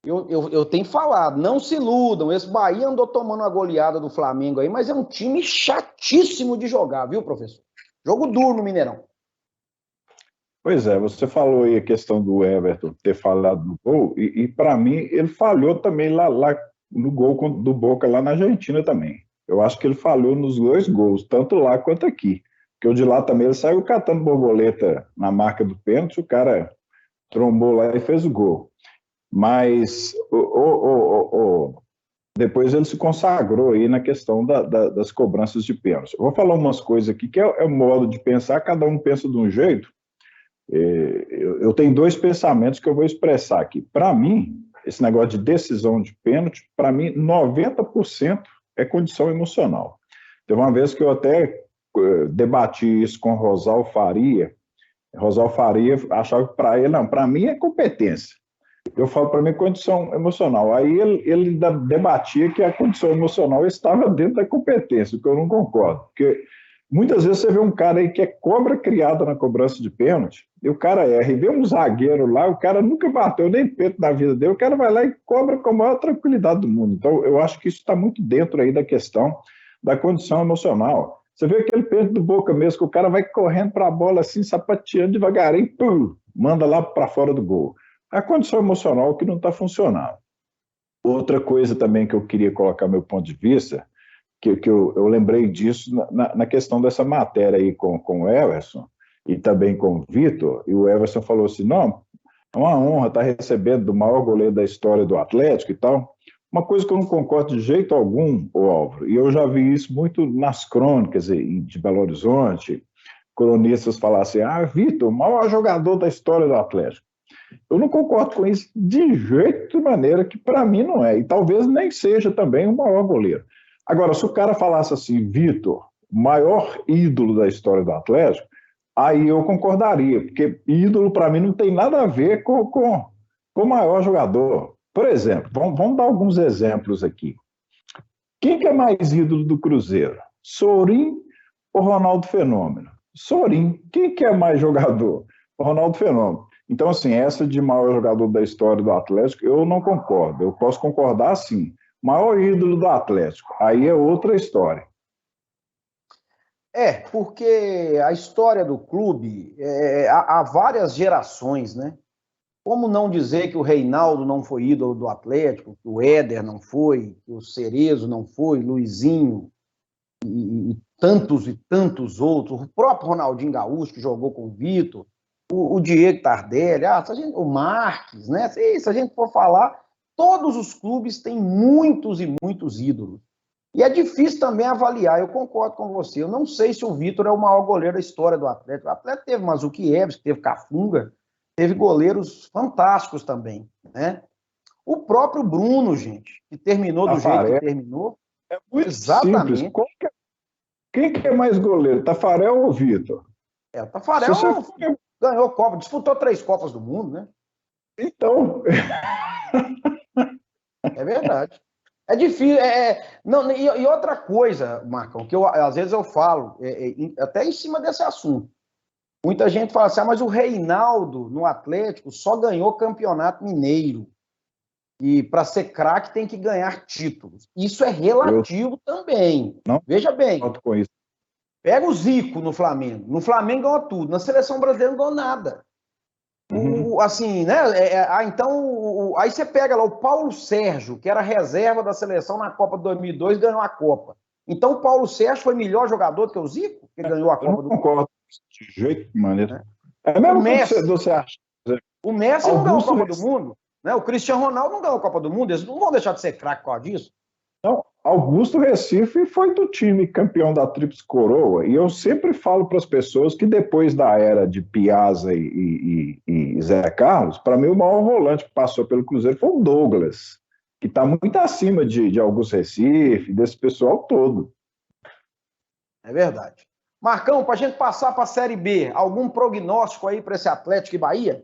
eu tenho falado, não se iludam. Esse Bahia andou tomando uma goleada do Flamengo aí, mas é um time chatíssimo de jogar, viu, professor? Jogo duro no Mineirão. Pois é, você falou aí a questão do Everton ter falhado no gol, e para mim ele falhou também lá no gol do Boca lá na Argentina também. Eu acho que ele falhou nos 2 gols, tanto lá quanto aqui. Porque o de lá também ele saiu catando borboleta na marca do pênalti, o cara trombou lá e fez o gol. Mas depois ele se consagrou aí na questão das cobranças de pênalti. Eu vou falar umas coisas aqui que é o modo de pensar, cada um pensa de um jeito. Eu tenho 2 pensamentos que eu vou expressar aqui. Para mim, esse negócio de decisão de pênalti, para mim, 90% é condição emocional. Teve uma vez que eu até debati isso com o Rosal Faria. Rosal Faria achava que para ele, não, para mim é competência. Eu falo para mim condição emocional. Aí ele debatia que a condição emocional estava dentro da competência, o que eu não concordo. Porque muitas vezes você vê um cara aí que é cobra criada na cobrança de pênalti, e o cara erra. E vê um zagueiro lá, o cara nunca bateu nem peito na vida dele, o cara vai lá e cobra com a maior tranquilidade do mundo. Então, eu acho que isso está muito dentro aí da questão da condição emocional. Você vê aquele pênalti do Boca mesmo, que o cara vai correndo para a bola assim, sapateando devagarinho, pum, manda lá para fora do gol. A condição emocional que não está funcionando. Outra coisa também que eu queria colocar meu ponto de vista, que eu lembrei disso na questão dessa matéria aí com o Everson e também com o Vitor, e o Everson falou assim, não, é uma honra estar recebendo do maior goleiro da história do Atlético e tal. Uma coisa que eu não concordo de jeito algum, Álvaro, e eu já vi isso muito nas crônicas de Belo Horizonte, cronistas falar assim, Vitor, o maior jogador da história do Atlético. Eu não concordo com isso de jeito de maneira que para mim não é, e talvez nem seja também o maior goleiro. Agora, se o cara falasse assim, Vitor, maior ídolo da história do Atlético, aí eu concordaria, porque ídolo para mim não tem nada a ver com o maior jogador. Por exemplo, vamos dar alguns exemplos aqui. Quem que é mais ídolo do Cruzeiro? Sorin ou Ronaldo Fenômeno? Sorin. Quem que é mais jogador? Ronaldo Fenômeno. Então, assim, essa de maior jogador da história do Atlético, eu não concordo. Eu posso concordar, sim. Maior ídolo do Atlético. Aí é outra história. Porque a história do clube, há várias gerações, né? Como não dizer que o Reinaldo não foi ídolo do Atlético, que o Éder não foi, que o Cerezo não foi, Luizinho e tantos outros, o próprio Ronaldinho Gaúcho, que jogou com o Vitor, o Diego Tardelli, o Marques, né? Se a gente for falar, todos os clubes têm muitos e muitos ídolos. E é difícil também avaliar, eu concordo com você. Eu não sei se o Vitor é o maior goleiro da história do Atlético. O Atlético teve Mazzucchievski, teve Cafunga, teve goleiros fantásticos também, né? O próprio Bruno, gente, que terminou do jeito que terminou. É muito simples. Quem que é mais goleiro, Tafarel ou Vitor? O Tafarel ganhou Copa, disputou 3 Copas do Mundo, né? Então... É verdade. É difícil. Não, e outra coisa, Marcão, que às vezes eu falo, até em cima desse assunto. Muita gente fala assim, mas o Reinaldo, no Atlético, só ganhou campeonato mineiro. E para ser craque tem que ganhar títulos. Isso é relativo também. Não, veja bem. Com isso. Pega o Zico no Flamengo. No Flamengo ganhou tudo. Na seleção brasileira não ganhou nada. Assim, né? Então, aí você pega lá o Paulo Sérgio, que era reserva da seleção na Copa de 2002, ganhou a Copa. Então, o Paulo Sérgio foi melhor jogador do que o Zico, que ganhou a Copa do Mundo. Eu não concordo de jeito de maneira. É mesmo que você acha. O Messi não ganhou a Copa do Mundo. Né? O Cristiano Ronaldo não ganhou a Copa do Mundo. Eles não vão deixar de ser craque por causa disso. Não, Augusto Recife foi do time campeão da Tríplice Coroa, e eu sempre falo para as pessoas que depois da era de Piazza e Zé Carlos, para mim o maior volante que passou pelo Cruzeiro foi o Douglas, que está muito acima de Augusto Recife, desse pessoal todo. É verdade. Marcão, para a gente passar para a Série B, algum prognóstico aí para esse Atlético e Bahia?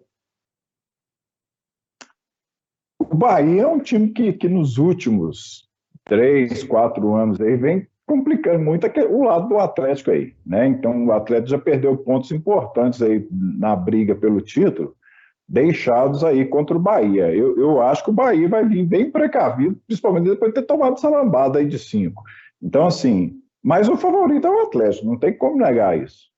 O Bahia é um time que nos últimos 3, 4 anos aí vem complicando muito o lado do Atlético aí, né? Então o Atlético já perdeu pontos importantes aí na briga pelo título, deixados aí contra o Bahia. Eu acho que o Bahia vai vir bem precavido, principalmente depois de ter tomado essa lambada aí de 5. Então, assim, mas o favorito é o Atlético, não tem como negar isso.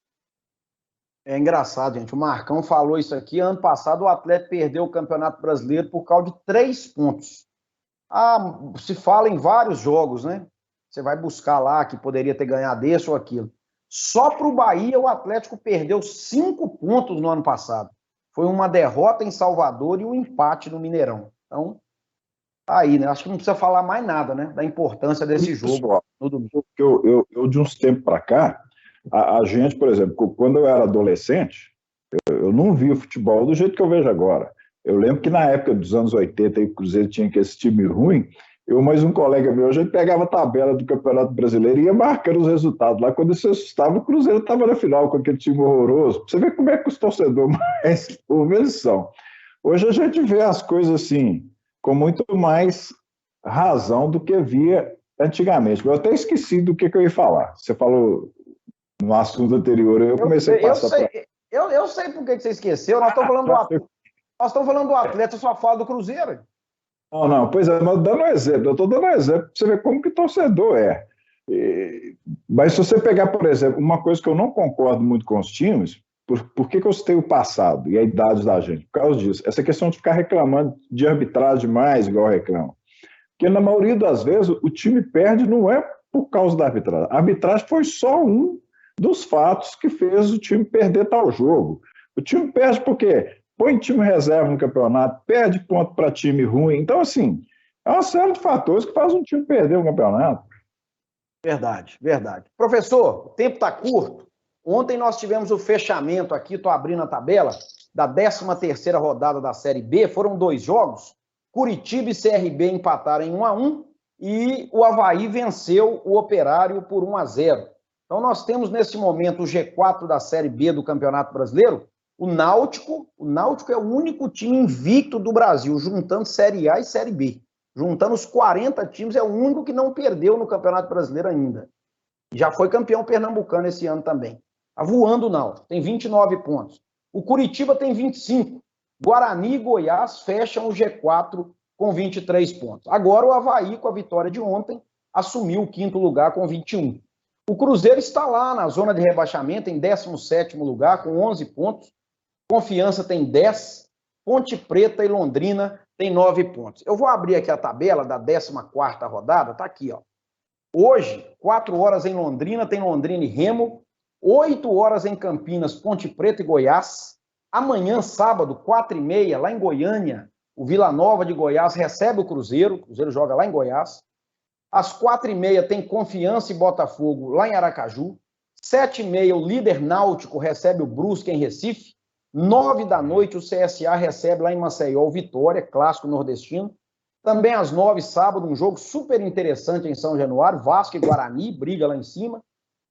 É engraçado, gente. O Marcão falou isso aqui. Ano passado o Atlético perdeu o Campeonato Brasileiro por causa de 3 pontos. Se fala em vários jogos, né? Você vai buscar lá que poderia ter ganhado esse ou aquilo. Só para o Bahia o Atlético perdeu 5 pontos no ano passado. Foi uma derrota em Salvador e um empate no Mineirão. Então, aí, né? Acho que não precisa falar mais nada, né? Da importância desse jogo no domingo. Eu de uns tempos para cá, a gente, por exemplo, quando eu era adolescente, eu não via futebol do jeito que eu vejo agora. Eu lembro que na época dos anos 80, o Cruzeiro tinha esse time ruim, eu mais um colega meu, a gente pegava a tabela do Campeonato Brasileiro e ia marcando os resultados. Lá, quando se assustava, o Cruzeiro estava na final com aquele time horroroso. Você vê como é que os torcedores mais ouvidos são. Hoje a gente vê as coisas assim, com muito mais razão do que via antigamente. Eu até esqueci do que eu ia falar. Você falou no assunto anterior, eu comecei a passar... Eu sei por que você esqueceu. Nós estamos falando do Atlético. Nós estamos falando do Atlético, só fala do Cruzeiro. Não, pois é, mas dando um exemplo, eu estou dando um exemplo para você ver como que torcedor é. Mas se você pegar, por exemplo, uma coisa que eu não concordo muito com os times, por que eu citei o passado e a idade da gente? Por causa disso. Essa questão de ficar reclamando de arbitragem demais, igual reclama. Porque na maioria das vezes o time perde não é por causa da arbitragem. A arbitragem foi só um dos fatos que fez o time perder tal jogo. O time perde porque põe time reserva no campeonato, perde ponto para time ruim. Então, assim, é uma série de fatores que faz um time perder o campeonato. Verdade, verdade. Professor, o tempo está curto. Ontem nós tivemos o fechamento aqui, estou abrindo a tabela, da 13ª rodada da Série B. Foram 2 jogos. Curitiba e CRB empataram em 1-1 e o Avaí venceu o Operário por 1-0. Então nós temos nesse momento o G4 da Série B do Campeonato Brasileiro. O Náutico é o único time invicto do Brasil, juntando Série A e Série B. Juntando os 40 times, é o único que não perdeu no Campeonato Brasileiro ainda. Já foi campeão pernambucano esse ano também. Tá voando o Náutico, tem 29 pontos. O Curitiba tem 25. Guarani e Goiás fecham o G4 com 23 pontos. Agora o Avaí, com a vitória de ontem, assumiu o 5º lugar com 21. O Cruzeiro está lá na zona de rebaixamento, em 17º lugar, com 11 pontos. Confiança tem 10. Ponte Preta e Londrina tem 9 pontos. Eu vou abrir aqui a tabela da 14ª rodada, tá aqui, ó. Hoje, 4 horas em Londrina, tem Londrina e Remo. 8 horas em Campinas, Ponte Preta e Goiás. Amanhã, sábado, 4h30, lá em Goiânia, o Vila Nova de Goiás recebe o Cruzeiro joga lá em Goiás. Às 4h30 tem Confiança e Botafogo lá em Aracaju. 7h30 o líder Náutico recebe o Brusque em Recife. 9h o CSA recebe lá em Maceió o Vitória, clássico nordestino. Também às 9h, sábado, um jogo super interessante em São Januário, Vasco e Guarani, briga lá em cima.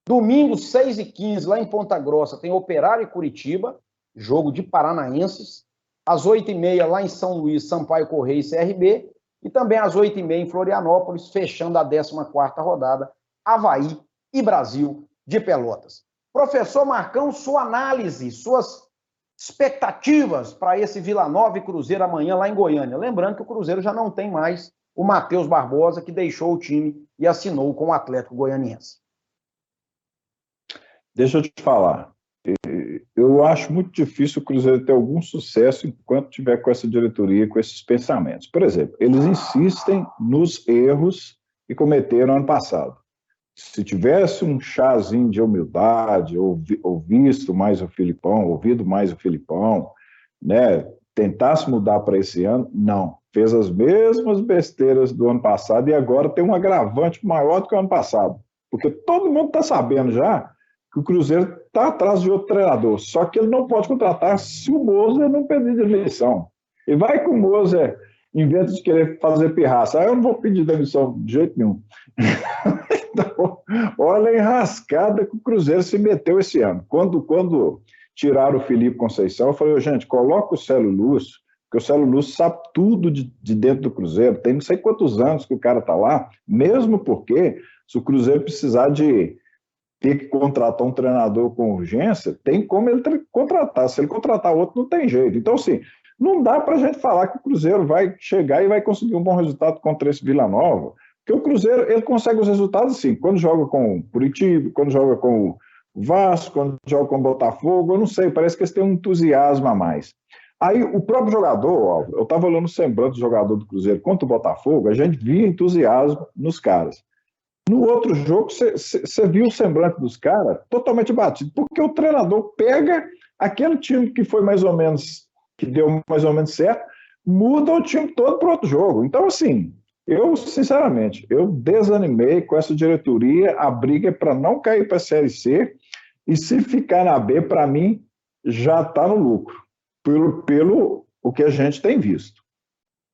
Domingo, 6h15, lá em Ponta Grossa, tem Operário e Curitiba, jogo de paranaenses. Às 8h30, lá em São Luís, Sampaio Correia e CRB. E também às 8h30 em Florianópolis, fechando a 14ª rodada, Avaí e Brasil de Pelotas. Professor Marcão, sua análise, suas expectativas para esse Vila Nova e Cruzeiro amanhã lá em Goiânia. Lembrando que o Cruzeiro já não tem mais o Matheus Barbosa, que deixou o time e assinou com o Atlético Goianiense. Deixa eu te falar. Eu acho muito difícil o Cruzeiro ter algum sucesso enquanto tiver com essa diretoria, com esses pensamentos. Por exemplo, eles insistem nos erros que cometeram ano passado. Se tivesse um chazinho de humildade, ouvido mais o Filipão, né, tentasse mudar para esse ano, não. Fez as mesmas besteiras do ano passado e agora tem um agravante maior do que o ano passado. Porque todo mundo está sabendo já que o Cruzeiro está atrás de outro treinador, só que ele não pode contratar se o Moser não pedir demissão. E vai que o Moser inventa de querer fazer pirraça. Eu não vou pedir demissão de jeito nenhum. Então, olha a enrascada que o Cruzeiro se meteu esse ano. Quando tiraram o Felipe Conceição, eu falei, gente, coloca o Célio Lúcio, porque o Célio Lúcio sabe tudo de dentro do Cruzeiro, tem não sei quantos anos que o cara está lá, mesmo porque se o Cruzeiro precisar de ter que contratar um treinador com urgência, tem como ele contratar. Se ele contratar outro, não tem jeito. Então, assim, não dá para a gente falar que o Cruzeiro vai chegar e vai conseguir um bom resultado contra esse Vila Nova, porque o Cruzeiro, ele consegue os resultados, assim, quando joga com o Curitiba, quando joga com o Vasco, quando joga com o Botafogo, eu não sei, parece que eles têm um entusiasmo a mais. Aí, o próprio jogador, eu estava olhando o semblante do jogador do Cruzeiro contra o Botafogo, a gente via entusiasmo nos caras. No outro jogo, você viu o semblante dos caras totalmente batido, porque o treinador pega aquele time que foi mais ou menos, que deu mais ou menos certo, muda o time todo para outro jogo. Então, assim, eu, sinceramente, eu desanimei com essa diretoria, a briga é para não cair para a Série C, e se ficar na B, para mim, já está no lucro, pelo o que a gente tem visto.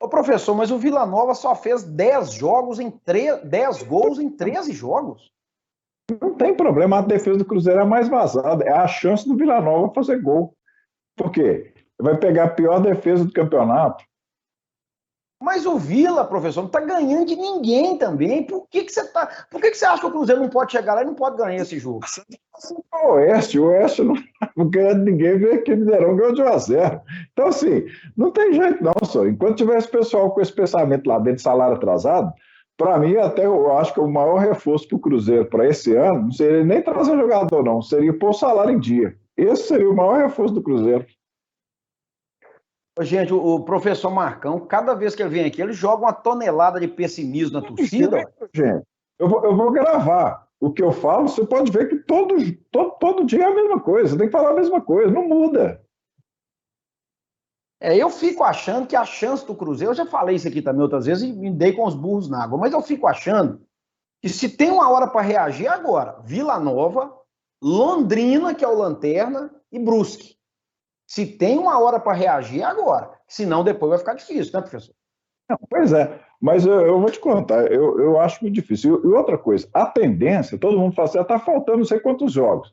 Ô, professor, mas o Vila Nova só fez 10 gols em 13 jogos? Não tem problema, a defesa do Cruzeiro é mais vazada. É a chance do Vila Nova fazer gol. Por quê? Vai pegar a pior defesa do campeonato. Mas o Vila, professor, não está ganhando de ninguém também. Por que você acha que o Cruzeiro não pode chegar lá e não pode ganhar esse jogo? O Oeste não ganha de ninguém, vem aqui no Mineirão, ganhou de 1-0. Então, assim, não tem jeito não, só. Enquanto tiver esse pessoal com esse pensamento lá dentro de salário atrasado, para mim, até eu acho que o maior reforço para o Cruzeiro para esse ano não seria nem trazer jogador, não. Seria pôr o salário em dia. Esse seria o maior reforço do Cruzeiro. Gente, o professor Marcão, cada vez que ele vem aqui, ele joga uma tonelada de pessimismo na torcida. Gente, eu vou gravar. O que eu falo, você pode ver que todo dia é a mesma coisa. Você tem que falar a mesma coisa, não muda. Eu fico achando que a chance do Cruzeiro, eu já falei isso aqui também outras vezes e me dei com os burros na água, mas eu fico achando que se tem uma hora para reagir é agora. Vila Nova, Londrina, que é o Lanterna, e Brusque. Se tem uma hora para reagir, é agora. Senão depois vai ficar difícil, né, professor? Não, pois é, mas eu vou te contar, eu acho muito difícil. E outra coisa, a tendência, todo mundo fala assim, está faltando não sei quantos jogos,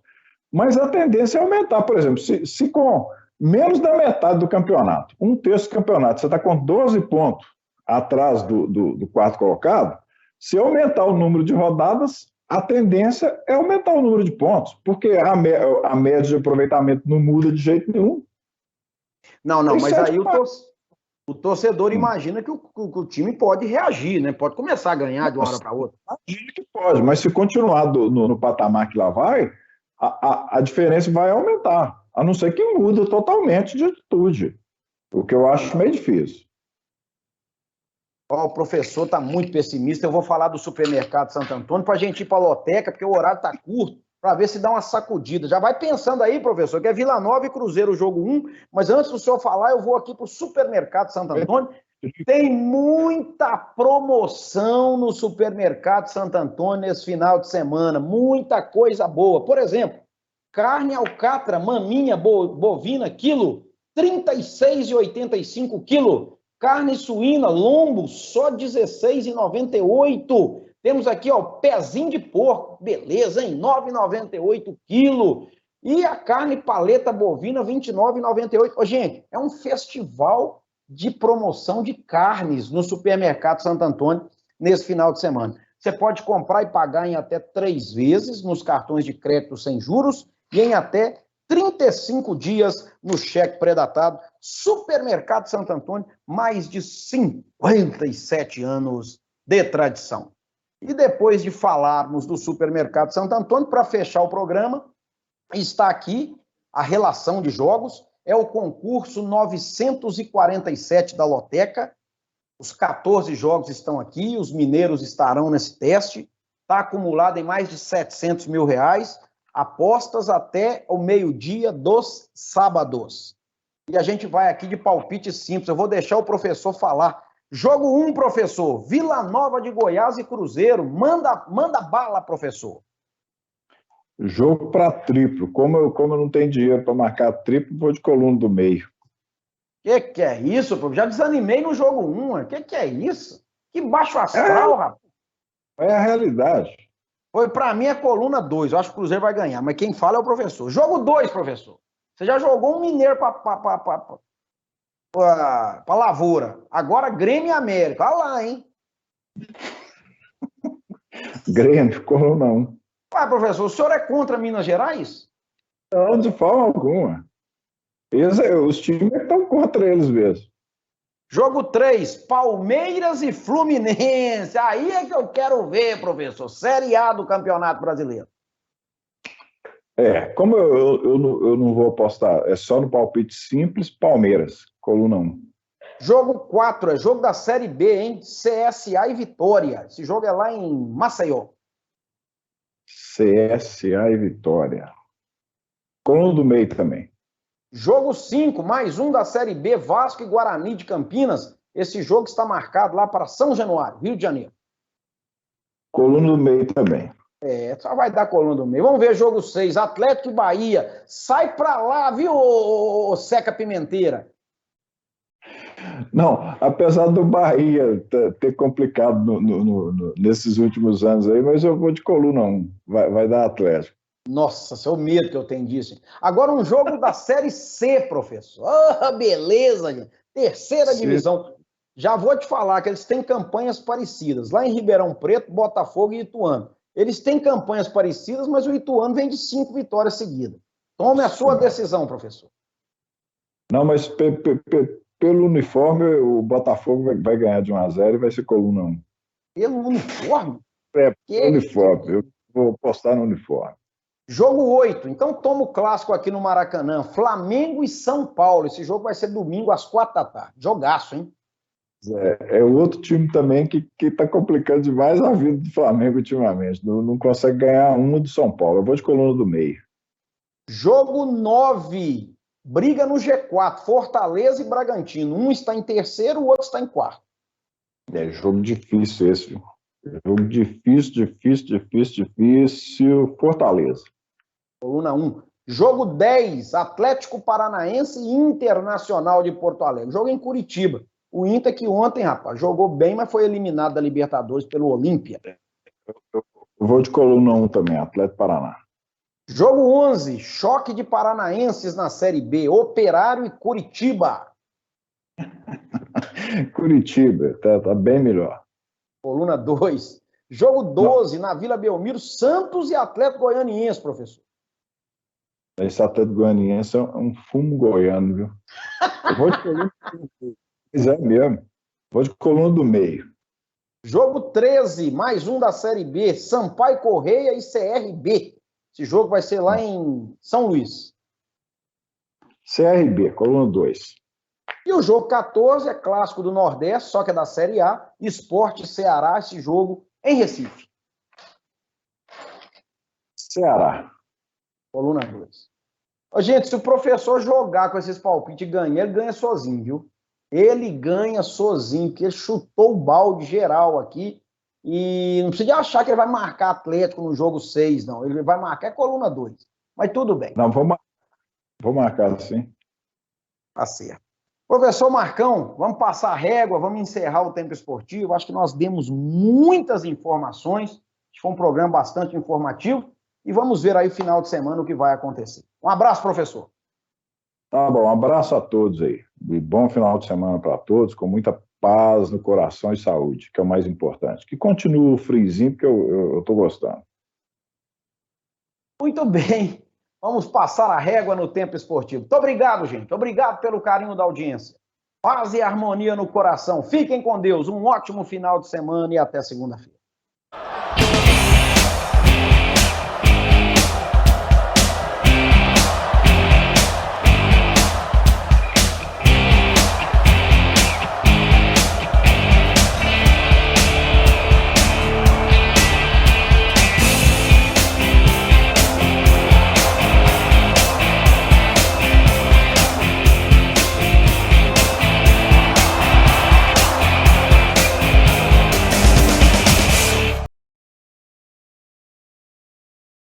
mas a tendência é aumentar. Por exemplo, se com menos da metade do campeonato, 1/3 do campeonato, você está com 12 pontos atrás do quarto colocado, se aumentar o número de rodadas, a tendência é aumentar o número de pontos, porque a média de aproveitamento não muda de jeito nenhum. Não, mas aí o torcedor imagina que o time pode reagir, né? Pode começar a ganhar de uma hora para outra. Imagina que pode, mas se continuar no patamar que lá vai, a diferença vai aumentar, a não ser que muda totalmente de atitude, o que eu acho meio difícil. O professor está muito pessimista, eu vou falar do supermercado Santo Antônio para a gente ir para a loteca, porque o horário está curto, para ver se dá uma sacudida. Já vai pensando aí, professor, que é Vila Nova e Cruzeiro o jogo 1, mas antes do senhor falar, eu vou aqui para o supermercado Santo Antônio. Tem muita promoção no supermercado Santo Antônio nesse final de semana, muita coisa boa. Por exemplo, carne alcatra, maminha bovina, quilo, R$ 36,85 quilo. Carne suína, lombo, só R$ 16,98. Temos aqui, pezinho de porco, beleza, hein? R$ 9,98 quilo. E a carne paleta bovina, R$ 29,98. Ô, gente, é um festival de promoção de carnes no Supermercado Santo Antônio nesse final de semana. Você pode comprar e pagar em até 3 vezes nos cartões de crédito sem juros e em até 35 dias no cheque pré-datado. Supermercado Santo Antônio, mais de 57 anos de tradição. E depois de falarmos do Supermercado Santo Antônio, para fechar o programa, está aqui a relação de jogos, é o concurso 947 da Loteca. Os 14 jogos estão aqui, os mineiros estarão nesse teste, está acumulado em mais de R$700 mil, apostas até o meio-dia dos sábados. E a gente vai aqui de palpite simples, eu vou deixar o professor falar. Jogo 1, professor, Vila Nova de Goiás e Cruzeiro, manda bala, professor. Jogo para triplo, como eu não tenho dinheiro para marcar triplo, vou de coluna do meio. Que é isso, professor? Já desanimei no jogo 1, que é isso? Que baixo astral, rapaz. É a realidade. Foi para mim a coluna 2, eu acho que o Cruzeiro vai ganhar, mas quem fala é o professor. Jogo 2, professor. Você já jogou um mineiro para lavoura. Agora Grêmio e América. Olha lá, hein? Grêmio, coluna 1. Ah, professor, o senhor é contra Minas Gerais? Não, de forma alguma. Os times estão contra eles mesmo. Jogo 3, Palmeiras e Fluminense. Aí é que eu quero ver, professor. Série A do Campeonato Brasileiro. Como eu não vou apostar, é só no palpite simples, Palmeiras, coluna 1. Jogo 4, é jogo da Série B, hein? CSA e Vitória. Esse jogo é lá em Maceió. CSA e Vitória. Coluna do meio também. Jogo 5, mais um da Série B, Vasco e Guarani de Campinas. Esse jogo está marcado lá para São Januário, Rio de Janeiro. Coluna do meio também. Só vai dar coluna do meio. Vamos ver jogo 6, Atlético e Bahia. Sai pra lá, viu, ô Seca Pimenteira? Não, apesar do Bahia ter complicado nesses últimos anos aí, mas eu vou de coluna 1. Vai dar Atlético. Nossa, seu medo que eu tenho disso. Agora um jogo da Série C, professor. Ah, beleza, gente. Terceira divisão. Já vou te falar que eles têm campanhas parecidas. Lá em Ribeirão Preto, Botafogo e Ituano. Eles têm campanhas parecidas, mas o Ituano vem de 5 vitórias seguidas. Tome a sua decisão, professor. Não, mas pelo uniforme, o Botafogo vai ganhar de 1-0 e vai ser coluna 1. Pelo uniforme? Pelo uniforme. Eu vou apostar no uniforme. Jogo 8, então toma o clássico aqui no Maracanã, Flamengo e São Paulo. Esse jogo vai ser domingo às 4h. Jogaço, hein? É outro time também que está complicando demais a vida do Flamengo ultimamente. Não consegue ganhar uma do São Paulo. Eu vou de coluna do meio. Jogo 9, briga no G4, Fortaleza e Bragantino. Um está em terceiro, o outro está em quarto. É jogo difícil esse, viu? Jogo difícil. Fortaleza. Coluna 1. Jogo 10, Atlético Paranaense e Internacional de Porto Alegre. Jogo em Curitiba. O Inter que ontem, rapaz, jogou bem, mas foi eliminado da Libertadores pelo Olímpia. Eu vou de coluna 1 também, Atlético Paraná. Jogo 11, choque de paranaenses na Série B, Operário e Curitiba. Curitiba, tá bem melhor. Coluna 2. Jogo 12, na Vila Belmiro, Santos e Atlético Goianiense, professor. Esse Atlético Goianiense é um fumo goiano, viu? Eu vou de coluna do meio. É mesmo. Vou de coluna do meio. Jogo 13, mais um da Série B, Sampaio Correia e CRB. Esse jogo vai ser lá em São Luís. CRB, coluna 2. E o jogo 14 é clássico do Nordeste, só que é da Série A, Sport e Ceará, esse jogo em Recife. Ceará. Coluna 2. Ô, gente, se o professor jogar com esses palpites e ganhar, ele ganha sozinho, viu? Ele ganha sozinho, porque ele chutou o balde geral aqui. E não precisa achar que ele vai marcar Atlético no jogo 6, não. Ele vai marcar coluna 2. Mas tudo bem. Não, vou marcar sim. Tá certo. Professor Marcão, vamos passar a régua, vamos encerrar o tempo esportivo. Acho que nós demos muitas informações. Foi um programa bastante informativo. e vamos ver aí final de semana o que vai acontecer. Um abraço, professor. Tá bom, um abraço a todos aí. E bom final de semana para todos, com muita paz no coração e saúde, que é o mais importante. Que continue o friozinho, porque eu tô gostando. Muito bem. Vamos passar a régua no tempo esportivo. Muito obrigado, gente. Obrigado pelo carinho da audiência. Paz e harmonia no coração. Fiquem com Deus. Um ótimo final de semana e até segunda-feira.